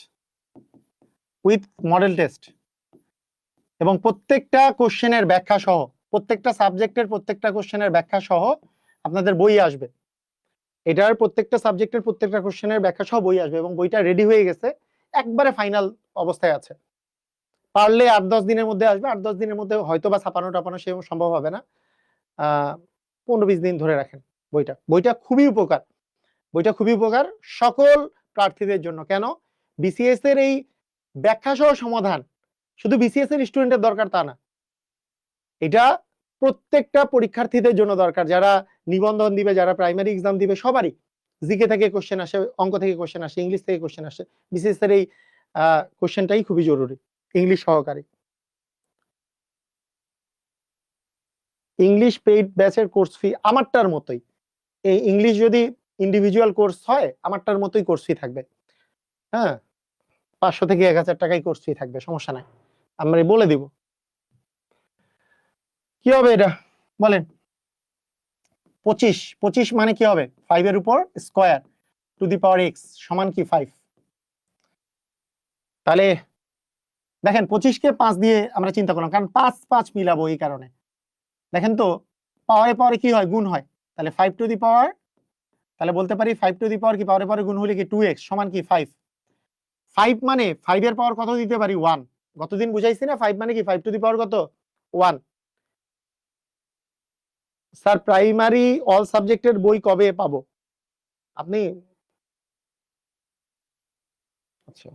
এবং প্রত্যেকটা কোশ্চেনের ব্যাখ্যা সহ, প্রত্যেকটা সাবজেক্টের প্রত্যেকটা কোশ্চেনের ব্যাখ্যা সহ আপনাদের বই আসবে। এটার প্রত্যেকটা সাবজেক্টের প্রত্যেকটা কোশ্চেনের ব্যাখ্যা সহ বই আসবে, এবং বইটা রেডি হয়ে গেছে, একবারে ফাইনাল অবস্থায় আছে। পারলে 8-10 দিনের মধ্যে আসবে। 8-10 দিনের মধ্যে হয়তো বা ছাপানো টাপানো সে সম্ভব হবে না। 15-20 দিন ধরে রাখেন। বইটা খুবই উপকার, বইটা খুবই উপকার সকল প্রার্থীদের জন্য। কেন? বিসিএস এর এই ব্যাখ্যা সহ সমাধান শুধু বিসিএস এর স্টুডেন্টের দরকার তা না, এটা প্রত্যেকটা পরীক্ষার্থীদের জন্য দরকার, যারা নিবন্ধন দিবে, যারা প্রাইমারি এক্সাম দিবে, সবারই। জিকে থেকে কোশ্চেন আসে, অঙ্ক থেকে কোশ্চেন আসে, ইংলিশ থেকে কোশ্চেন আসে। বিসিএস এর এই কোশ্চেনটাই খুবই জরুরি, ইংলিশ সহকারী। ইংলিশ পেইড ব্যাচের কোর্স ফি আমারটার মতোই। এই ইংলিশ যদি ইন্ডিভিজুয়াল কোর্স হয়, আমারটার মতোই কোর্স ফি থাকবে। হ্যাঁ, 500 থেকে 1000 টাকাই কোর্স ফি থাকবে, সমস্যা নাই, আমরা বলে দিব। কি হবে এটা বলেন? 25 মানে কি হবে? 5 এর উপর square to the power x সমান কি 5। তাহলে দেখেন 25 কে 5 দিয়ে আমরা চিন্তা করলাম, কারণ 5 মিলাবো এই কারণে। দেখেন তো পাওয়ারে পাওয়ারে কি হয়? গুণ হয়। তাহলে 5 টু দি পাওয়ার, তাহলে বলতে পারি 5 টু দি পাওয়ার কি পাওয়ারে পাওয়ারে গুণ হলে কি 2x সমান কি 5। 5 মানে 5 এর পাওয়ার কত দিতে পারি? 1। গতদিন বুঝাইছি না 5 মানে কি 5 টু দি পাওয়ার কত? 1। স্যার প্রাইমারি অল সাবজেক্টের বই কবে পাবো? আপনি আচ্ছা,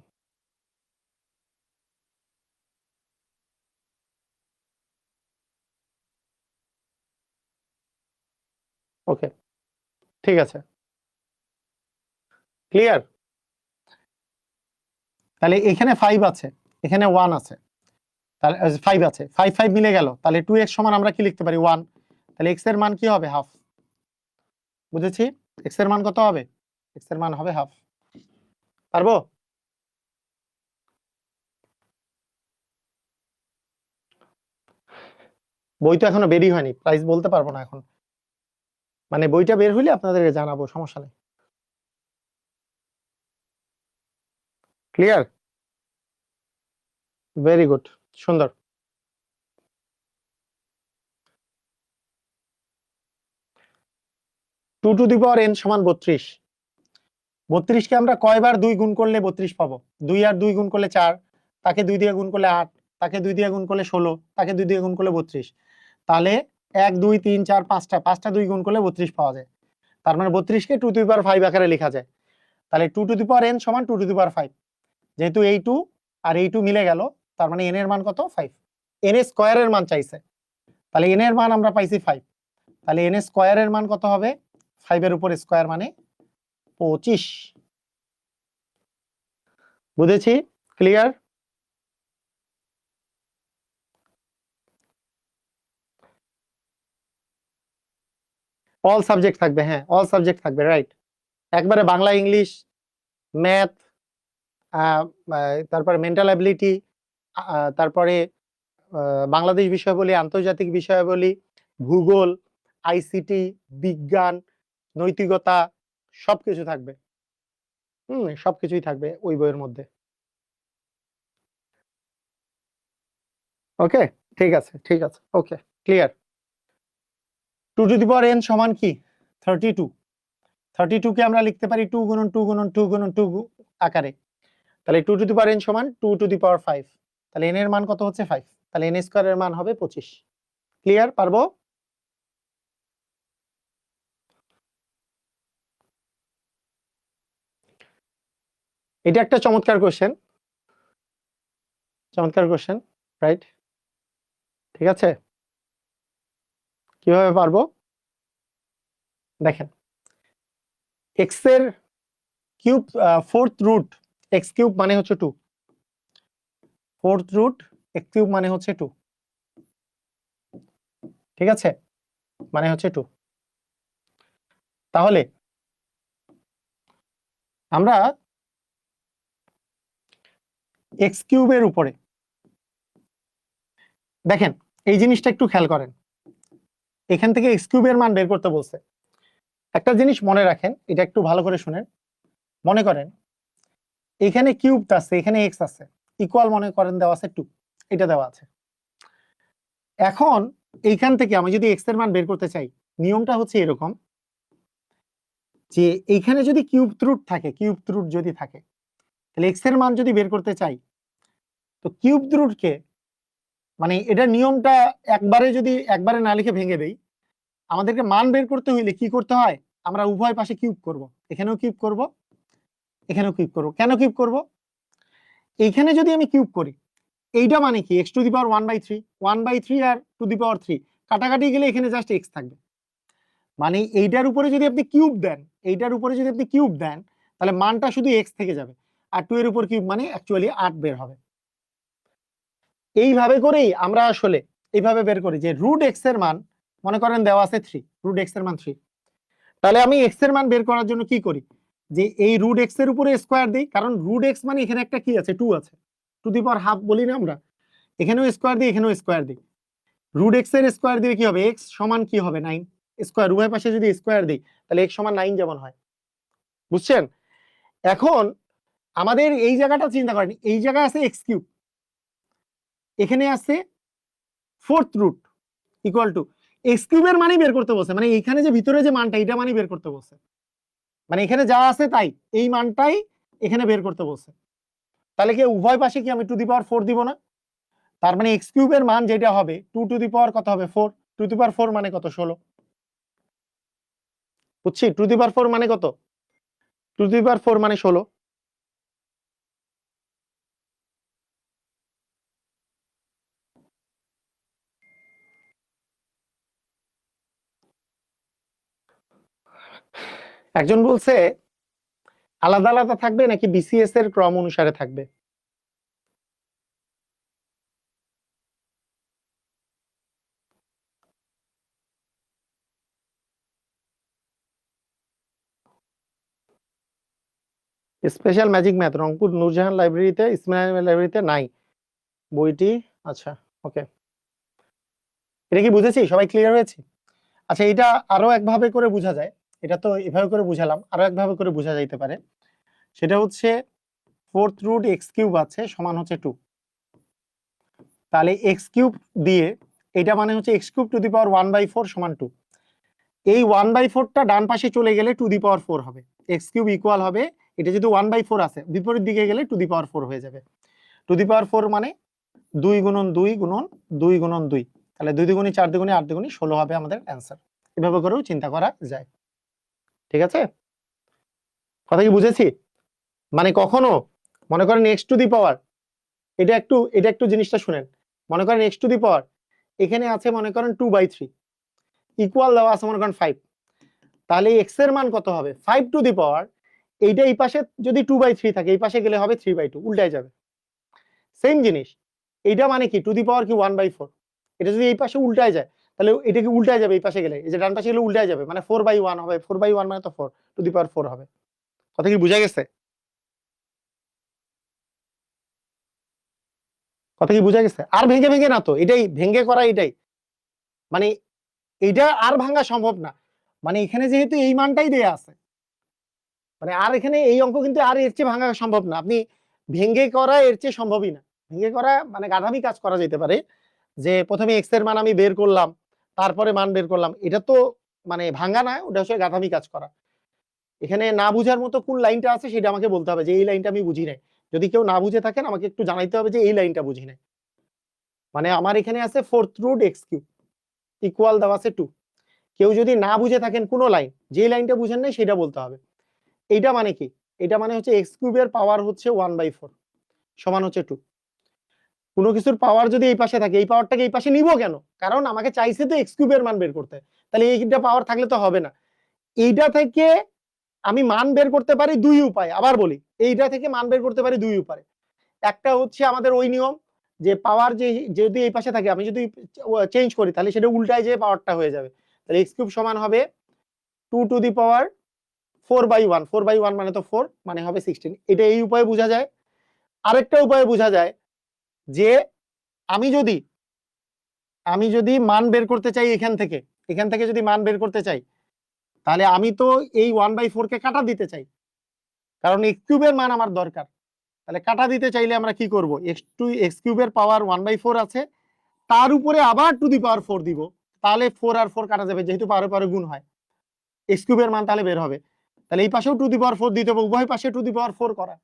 ওকে, ঠিক আছে, ক্লিয়ার। তাহলে এখানে 5 আছে, এখানে 1 আছে, তাহলে 5 আছে, 5 মিলে গেল, তাহলে 2x সমান আমরা কি লিখতে পারি? 1। তাহলে x এর মান কি হবে? হাফ। বুঝেছি? x এর মান কত হবে? x এর মান হবে হাফ। পারবো? বই তো এখনো বেরই হয়নি, প্রাইস বলতে পারবো না এখন, মানে বইটা বের হইলে আপনাদেরকে জানাবো, সমস্যা নেই। ক্লিয়ার? ভেরি গুড, সুন্দর। 2 টু দি পাওয়ার n সমান 32। 32 কে আমরা কয়বার 2 গুণ করলে 32 পাবো? 2 আর 2 গুণ করলে 4, তাকে 2 দিয়ে গুণ করলে 8, তাকে 2 দিয়ে গুণ করলে 16, তাকে 2 দিয়ে গুণ করলে 32। তাহলে 1 2 3 4 5টা 2 গুণ করলে 32 পাওয়া যায়। তার মানে 32 কে 2 টু দি পাওয়ার 5 আকারে লেখা যায়। তাহলে 2 টু দি পাওয়ার n সমান 2 টু দি পাওয়ার 5। যেহেতু এই 2 আর এই 2 মিলে গেল, তার মানে n এর মান কত? 5। n এর স্কয়ারের মান চাইছে, তাহলে n এর মান আমরা পাইছি 5। তাহলে n স্কয়ারের মান কত হবে? 5 এর উপর স্কয়ার মানে 25। বুঝেছি? ক্লিয়ার? অল সাবজেক্ট থাকবে, হ্যাঁ অল সাবজেক্ট থাকবে, রাইট। একবারে বাংলা, ইংলিশ, ম্যাথ, তারপরে মেন্টাল অ্যাবিলিটি, তারপরে বাংলাদেশ বিষয়াবলী, আন্তর্জাতিক বিষয়াবলী, ভূগোল, আইসিটি, বিজ্ঞান, নৈতিকতা, সবকিছু থাকবে। সবকিছুই থাকবে ওই বইয়ের মধ্যে। ওকে, ঠিক আছে, ঠিক আছে, okay, clear. 2 to the power n সমান কি? 32। 32 কে আমরা লিখতে পারি 2 গুণন 2 গুণন 2 গুণন 2 আকারে। তাহলে 2 টু দি পাওয়ার n সমান 2 টু দি পাওয়ার 5। তাহলে n এর মান কত হচ্ছে? 5। তাহলে n স্কয়ারের মান হবে 25। ক্লিয়ার? পারবো? এটা একটা চমৎকার কোশ্চেন, চমৎকার কোশ্চেন, রাইট? ঠিক আছে, কিভাবে পারবো? দেখেন, x এর cube, fourth root x cube মানে হচ্ছে 2। ফোর্থ রুট x কিউব মানে হচ্ছে 2। ঠিক আছে, মানে হচ্ছে 2। তাহলে আমরা x কিউবের উপরে, দেখেন এই জিনিসটা একটু খেয়াল করেন, এখান থেকে x কিউবের মান বের করতে বলছে। একটা জিনিস মনে রাখেন, এটা একটু ভালো করে শুনেন। মনে করেন এখানে কিউব আছে, এখানে x আছে, ইকুয়াল মনে করেন দেওয়া আছে 2, এটা দেওয়া আছে। এখন এইখান থেকে আমি যদি x এর মান বের করতে চাই, নিয়মটা হচ্ছে এরকম যে এইখানে যদি কিউব রুট থাকে, কিউব রুট যদি থাকে, তাহলে x এর মান যদি বের করতে চাই, তো কিউব রুটকে, মানে এটা নিয়মটা একবারে না লিখে ভেঙে দেই, আমাদেরকে মান বের করতে হইলে কি করতে হয়? আমরা উভয় পাশে কিউব করব, এখানেও কিউব করব, এখানেও কিউব করব। কেন কিউব করব? এইখানে যদি আমি কিউব করি, এইটা মানে কি? x টু দি পাওয়ার 1/3, 1/3 আর টু দি পাওয়ার 3 কাটাকাটি গেলে এখানে জাস্ট x থাকবে। মানে এইটার উপরে যদি আপনি কিউব দেন, এইটার উপরে যদি আপনি কিউব দেন, তাহলে মানটা শুধু x থেকে যাবে, আর 2 এর উপর কিউব মানে অ্যাকচুয়ালি 8 বের হবে। এইভাবে করেই আমরা আসলে এইভাবে বের করি যে রুট x এর মান, মনে করেন দেওয়া আছে 3, রুট x এর মান 3। তাহলে আমি x এর মান বের করার জন্য কি করি? যে এই রুট x এর উপরে স্কয়ার দেই, কারণ রুট x মানে এখানে একটা কি আছে? 2 আছে, টু দি পাওয়ার হাফ বলি না আমরা, এখানেও স্কয়ার দিই, এখানেও স্কয়ার দিই। রুট x এর স্কয়ার দিলে কি হবে? x সমান কি হবে? 9 স্কয়ার। উভয় পাশে যদি স্কয়ার দিই, তাহলে x সমান 9 যেমন হয়। বুঝছেন? এখন আমাদের এই জায়গাটা চিন্তা করেন, এই জায়গায় আছে x কিউব, এখানে আছে fourth root equal to x কিউবের মানই বের করতে বলছে, মানে এইখানে যে ভিতরে যে মানটা, এটা মানই বের করতে বলছে, মানে এখানে যা আছে তাই, এই মানটাই এখানে বের করতে বলছে। তাহলে কি উভয় পাশে কি আমি টু দি পাওয়ার 4 দিব না? তার মানে x কিউবের মান যেটা হবে 2 টু দি পাওয়ার কত হবে? 4। 2 টু দি পাওয়ার 4 মানে কত? 16। বুঝছি? 2 টু দি পাওয়ার 4 মানে কত? 2 টু দি পাওয়ার 4 মানে 16। একজন বলছে আলাদা আলাদা থাকবে নাকি বিসিএস এর ক্রম অনুসারে থাকবে? Special magic math Rangpur Nurjahan লাইব্রেরিতে, ইসমাইল লাইব্রেরিতে নাই বইটি। আচ্ছা, ওকে, এটা কি বুঝেছি? সবাই ক্লিয়ার হয়েছে? আচ্ছা, এটা আরো একভাবে করে বোঝা যায়, এটা তো এভাবে করে বুঝালাম, আরো একভাবে করে বোঝা যাইতে পারে। সেটা হচ্ছে ফোর্থ রুট x কিউব আছে সমান হচ্ছে 2, তাহলে x কিউব দিয়ে এটা মানে হচ্ছে x কিউব টু দি পাওয়ার 1/4 সমান 2। এই 1/4টা ডান পাশে চলে গেলে 2^4 হবে, x³ ইকুয়াল হবে, এটা যেহেতু 1/4 আছে বিপরীত দিকে গেলে 2^4 হয়ে যাবে। 2^4 মানে 2 গুণন 2 গুণন 2 গুণন 2, তাহলে 2 দুগুণে 4 দুগুণে 8 দুগুণে 16 হবে আমাদের অ্যান্সার। এভাবে করেও চিন্তা করা যায়। ঠিক আছে, কথা কি বুঝেছি? মানে কখনো মনে করেন x⁴, এটা একটু জিনিসটা শুনেন, মনে করেন x⁴ এখানে আছে মনে করেন 2/3 ইকুয়াল দেওয়া আছে মনে করেন 5, তাহলে x এর মান কত হবে? 5⁴, এইটা এই পাশে যদি 2/3 থাকে এই পাশে গেলে হবে 3/2, উল্টায় যাবে। সেম জিনিস এইটা মানে কি 2^4 কি 1/4, এটা যদি এই পাশে উল্টায় যায় তাহলে এটা কি উল্টায় যাবে এই পাশে গেলে, এই যে ডান পাশে গেলে উল্টায় যাবে, মানে 4/1 হবে, 4/1 মানে তো 4, 2^4 হবে। কথা কি বুঝা গেছে? কথা কি বুঝা গেছে? আর ভেঙে ভেঙে না তো, এটাই ভেঙে করা, এটাই মানে এইটা আর ভাঙা সম্ভব না, মানে এখানে যেহেতু এই মানটাই দেয়া আছে, মানে আর এখানে এই অঙ্ক কিন্তু আর এর চেয়ে ভাঙা সম্ভব না, আপনি ভেঙে করা এর চেয়ে সম্ভবই না। ভেঙে করা মানে গাধামি কাজ করা যেতে পারে, যে প্রথমে এক্স এর মান আমি বের করলাম তারপরে মান বের করলাম, এটা তো মানে ভাঙা না, ওটা হচ্ছে গাধামি কাজ করা। এখানে না বুঝার মতো কোন লাইনটা আছে সেটা আমাকে বলতে হবে যে এই লাইনটা আমি বুঝি নাই। যদি কেউ না বুঝে থাকেন আমাকে একটু জানাইতে হবে যে এই লাইনটা বুঝি নাই। মানে আমার এখানে আছে 4√x³ ইকুয়াল দেওয়া আছে 2, কেউ যদি না বুঝে থাকেন কোনো লাইন, যে লাইনটা বুঝেন নাই সেটা বলতে হবে। এইটা মানে কি? এটা মানে হচ্ছে x³ এর পাওয়ার হচ্ছে 1/4 সমান হচ্ছে 2। কোনো কিছুর পাওয়ার যদি এই পাশে থাকে এই পাওয়ারটাকে এই পাশে নিব কেন? কারণ আমাকে চাইছে তো x³ এর মান বের করতে, তাহলে এইটা পাওয়ার থাকলে তো হবে না। এইটা থেকে আমি মান বের করতে পারি দুই উপায়, আবার বলি এইটা থেকে মান বের করতে পারি দুই উপায়। একটা হচ্ছে আমাদের ওই নিয়ম যে পাওয়ার যে যদি এই পাশে থাকে আমি যদি চেঞ্জ করি তাহলে সেটা উল্টায় যে পাওয়ারটা হয়ে যাবে, তাহলে x³ সমান হবে 2^4/1, 4/1 মানে তো 4 মানে হবে 16। এটা এই উপায়ে বোঝা যায়। আরেকটা উপায়ে বোঝা যায় যে আমি যদি মান বের করতে চাই এখান থেকে যদি মান বের করতে চাই তাহলে আমি তো এই 1/4 কে কাটা দিতে চাই, কারণ x³ এর মান আমার দরকার। তাহলে কাটা দিতে চাইলে আমরা কি করব, x³ এর পাওয়ার 1/4 আছে, তার উপরে আবার 2^4 দিব, তাহলে 4 আর 4 কাটা যাবে, যেহেতু পারে পারে গুণ হয়, x³ এর মান তাহলে বের হবে। তাহলে এই পাশেও 2^4 দিতে হবে, উভয় পাশে 2^4 করা,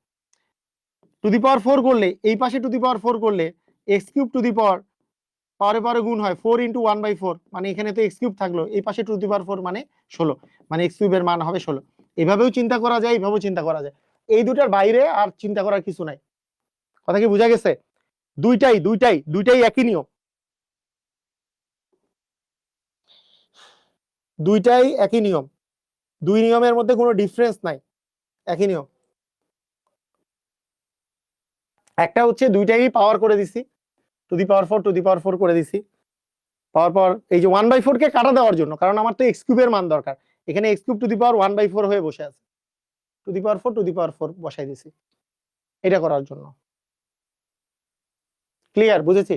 2^4 করলে এই পাশে 2^4 করলে x³ পাওয়ারে পাওয়ারে গুণ হয়, 4 × 1/4 মানে এখানে তো x³ থাকলো, এই পাশে 2^4 মানে 16, মানে x³ এর মান হবে 16। এভাবেও চিন্তা করা যায়, এইভাবেও চিন্তা করা যায়, এই দুটার বাইরে আর চিন্তা করার কিছু নাই। কথা কি বোঝা গেছে? দুইটাই একই নিয়ম, দুইটাই একই নিয়ম, দুই নিয়মের মধ্যে কোনো ডিফারেন্স নাই, একই নিয়ম। একটা হচ্ছে দুইটাই পাওয়ার করে দিছি, 2^4 করে দিছি, পাওয়ার এই যে 1/4 কে কাটা দেওয়ার জন্য, কারণ আমার তো x³ এর মান দরকার, এখানে x³ 1/4 হয়ে বসে আছে, 2^4 বসাই দিছি এটা করার জন্য। ক্লিয়ার? বুঝেছি?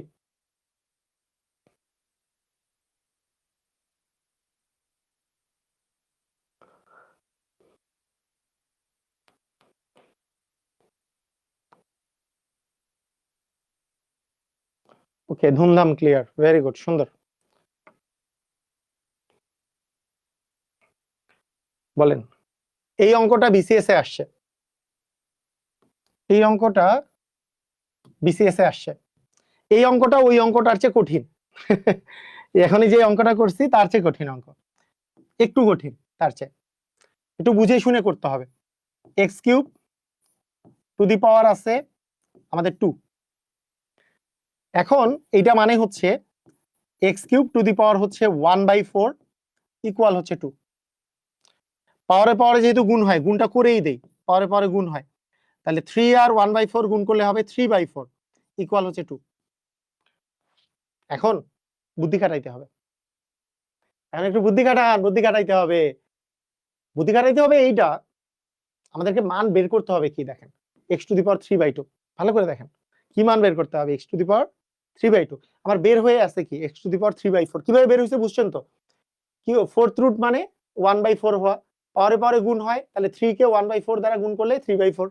ওকে, ধুমধাম ক্লিয়ার, ভেরি গুড, সুন্দর। বলেন, এই অঙ্কটা বিসিএস এ আসছে, এই অঙ্কটা বিসিএস এ আসছে, এই অঙ্কটা ওই অঙ্কটার চেয়ে কঠিন এখনই যে অঙ্কটা করছি তার চেয়ে কঠিন অঙ্ক, একটু কঠিন, তার চেয়ে একটু বুঝে শুনে করতে হবে। x³ টু দি পাওয়ার আছে আমাদের 2, এখন এইটা মানে হচ্ছে x³ টু দি পাওয়ার হচ্ছে 1/4 ইকুয়াল হচ্ছে 2, পাওয়ারে পাওয়ারে যেহেতু গুণ হয়, গুণটা করেই দেই, পাওয়ারে পাওয়ারে গুণ হয়, তাহলে 3 আর 1/4 গুণ করলে হবে 3/4 ইকুয়াল হচ্ছে 2। এখন বুদ্ধি খাটাইতে হবে, এখন একটু বুদ্ধি খাটাইতে হবে, বুদ্ধি খাটাইতে হবে। এইটা আমাদেরকে মান বের করতে হবে কি, দেখেন x⁴/2, ভালো করে দেখেন কি মান বের করতে হবে, x⁴/2 আমার বের হয়ে আছে কি x⁴/4, কিভাবে বের হয়েছে বুঝছেন তো? কি 4th রুট মানে 1/4 হওয়া, পাওয়ারে পাওয়ারে গুণ হয়, তাহলে 3 কে 1/4 দ্বারা গুণ করলে 3/4,